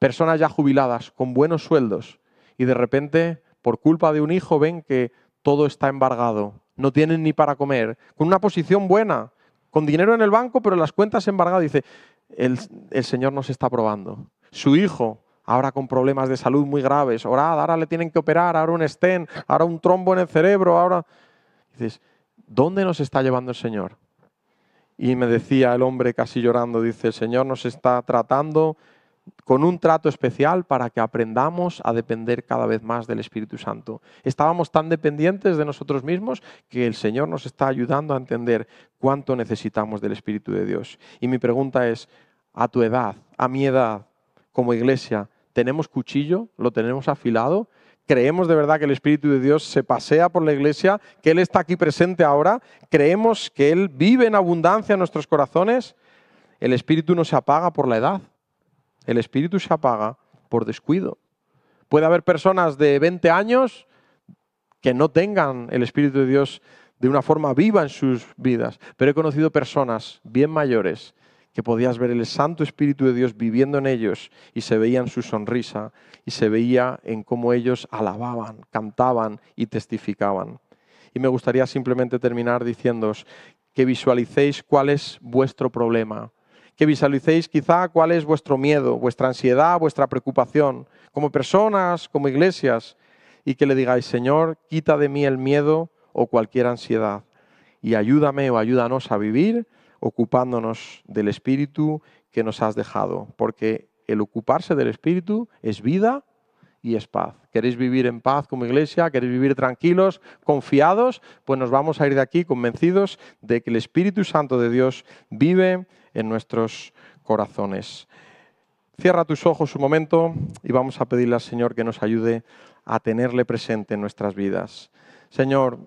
Personas ya jubiladas, con buenos sueldos, y de repente, por culpa de un hijo, ven que todo está embargado. No tienen ni para comer, con una posición buena, con dinero en el banco, pero las cuentas embargadas. Dice, el Señor nos está probando. Su hijo, ahora con problemas de salud muy graves, orad, ahora le tienen que operar, ahora un stent, ahora un trombo en el cerebro, ahora... Dices, ¿dónde nos está llevando el Señor? Y me decía el hombre casi llorando, dice, el Señor nos está tratando con un trato especial para que aprendamos a depender cada vez más del Espíritu Santo. Estábamos tan dependientes de nosotros mismos que el Señor nos está ayudando a entender cuánto necesitamos del Espíritu de Dios. Y mi pregunta es, a tu edad, a mi edad, como iglesia, ¿tenemos cuchillo? ¿Lo tenemos afilado? ¿Creemos de verdad que el Espíritu de Dios se pasea por la iglesia? ¿Que Él está aquí presente ahora? ¿Creemos que Él vive en abundancia en nuestros corazones? El Espíritu no se apaga por la edad. El Espíritu se apaga por descuido. Puede haber personas de 20 años que no tengan el Espíritu de Dios de una forma viva en sus vidas, pero he conocido personas bien mayores que podías ver el Santo Espíritu de Dios viviendo en ellos y se veía en su sonrisa y se veía en cómo ellos alababan, cantaban y testificaban. Y me gustaría simplemente terminar diciéndoos que visualicéis cuál es vuestro problema, que visualicéis quizá cuál es vuestro miedo, vuestra ansiedad, vuestra preocupación, como personas, como iglesias, y que le digáis, Señor, quita de mí el miedo o cualquier ansiedad y ayúdame o ayúdanos a vivir ocupándonos del Espíritu que nos has dejado, porque el ocuparse del Espíritu es vida y es paz. ¿Queréis vivir en paz como iglesia? ¿Queréis vivir tranquilos, confiados? Pues nos vamos a ir de aquí convencidos de que el Espíritu Santo de Dios vive en nuestros corazones. Cierra tus ojos un momento y vamos a pedirle al Señor que nos ayude a tenerle presente en nuestras vidas. Señor,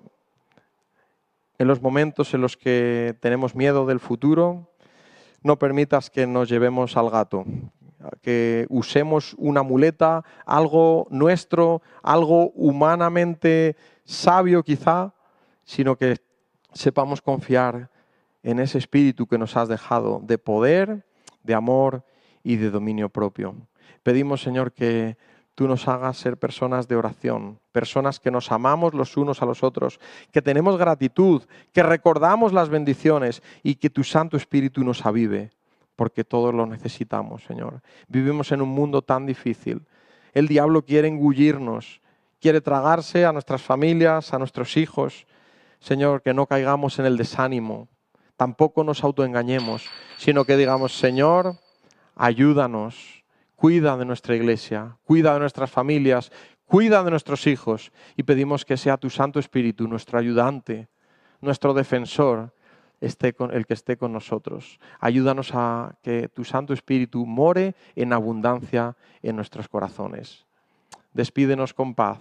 en los momentos en los que tenemos miedo del futuro, no permitas que nos llevemos al gato, que usemos una muleta, algo nuestro, algo humanamente sabio quizá, sino que sepamos confiar en ese espíritu que nos has dejado de poder, de amor y de dominio propio. Pedimos, Señor, que tú nos hagas ser personas de oración, personas que nos amamos los unos a los otros, que tenemos gratitud, que recordamos las bendiciones y que tu Santo Espíritu nos avive, porque todos lo necesitamos, Señor. Vivimos en un mundo tan difícil. El diablo quiere engullirnos, quiere tragarse a nuestras familias, a nuestros hijos. Señor, que no caigamos en el desánimo, tampoco nos autoengañemos, sino que digamos, Señor, ayúdanos, cuida de nuestra iglesia, cuida de nuestras familias, cuida de nuestros hijos y pedimos que sea tu Santo Espíritu, nuestro ayudante, nuestro defensor, el que esté con nosotros. Ayúdanos a que tu Santo Espíritu more en abundancia en nuestros corazones. Despídenos con paz,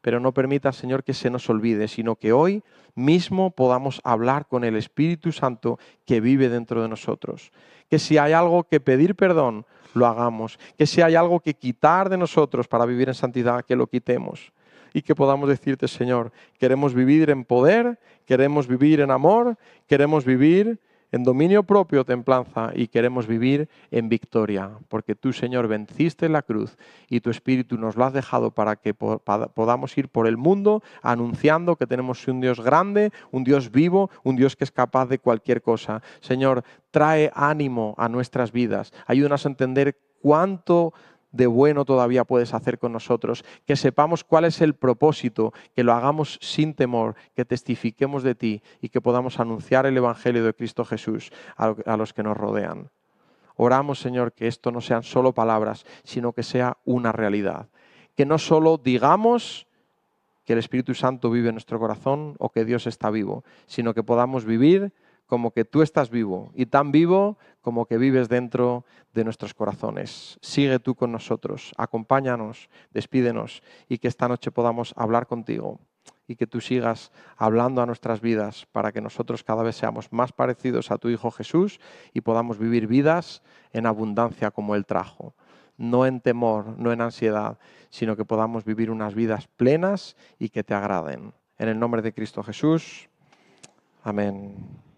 pero no permitas, Señor, que se nos olvide, sino que hoy mismo podamos hablar con el Espíritu Santo que vive dentro de nosotros. Que si hay algo que pedir perdón, lo hagamos. Que si hay algo que quitar de nosotros para vivir en santidad, que lo quitemos. Y que podamos decirte, Señor, queremos vivir en poder, queremos vivir en amor, queremos vivir en dominio propio, templanza, y queremos vivir en victoria, porque tú, Señor, venciste la cruz y tu Espíritu nos lo has dejado para que podamos ir por el mundo anunciando que tenemos un Dios grande, un Dios vivo, un Dios que es capaz de cualquier cosa. Señor, trae ánimo a nuestras vidas, ayúdanos a entender cuánto de bueno todavía puedes hacer con nosotros, que sepamos cuál es el propósito, que lo hagamos sin temor, que testifiquemos de ti y que podamos anunciar el Evangelio de Cristo Jesús a los que nos rodean. Oramos, Señor, que esto no sean solo palabras, sino que sea una realidad. Que no solo digamos que el Espíritu Santo vive en nuestro corazón o que Dios está vivo, sino que podamos vivir como que tú estás vivo y tan vivo como que vives dentro de nuestros corazones. Sigue tú con nosotros, acompáñanos, despídenos y que esta noche podamos hablar contigo y que tú sigas hablando a nuestras vidas para que nosotros cada vez seamos más parecidos a tu Hijo Jesús y podamos vivir vidas en abundancia como Él trajo. No en temor, no en ansiedad, sino que podamos vivir unas vidas plenas y que te agraden. En el nombre de Cristo Jesús. Amén.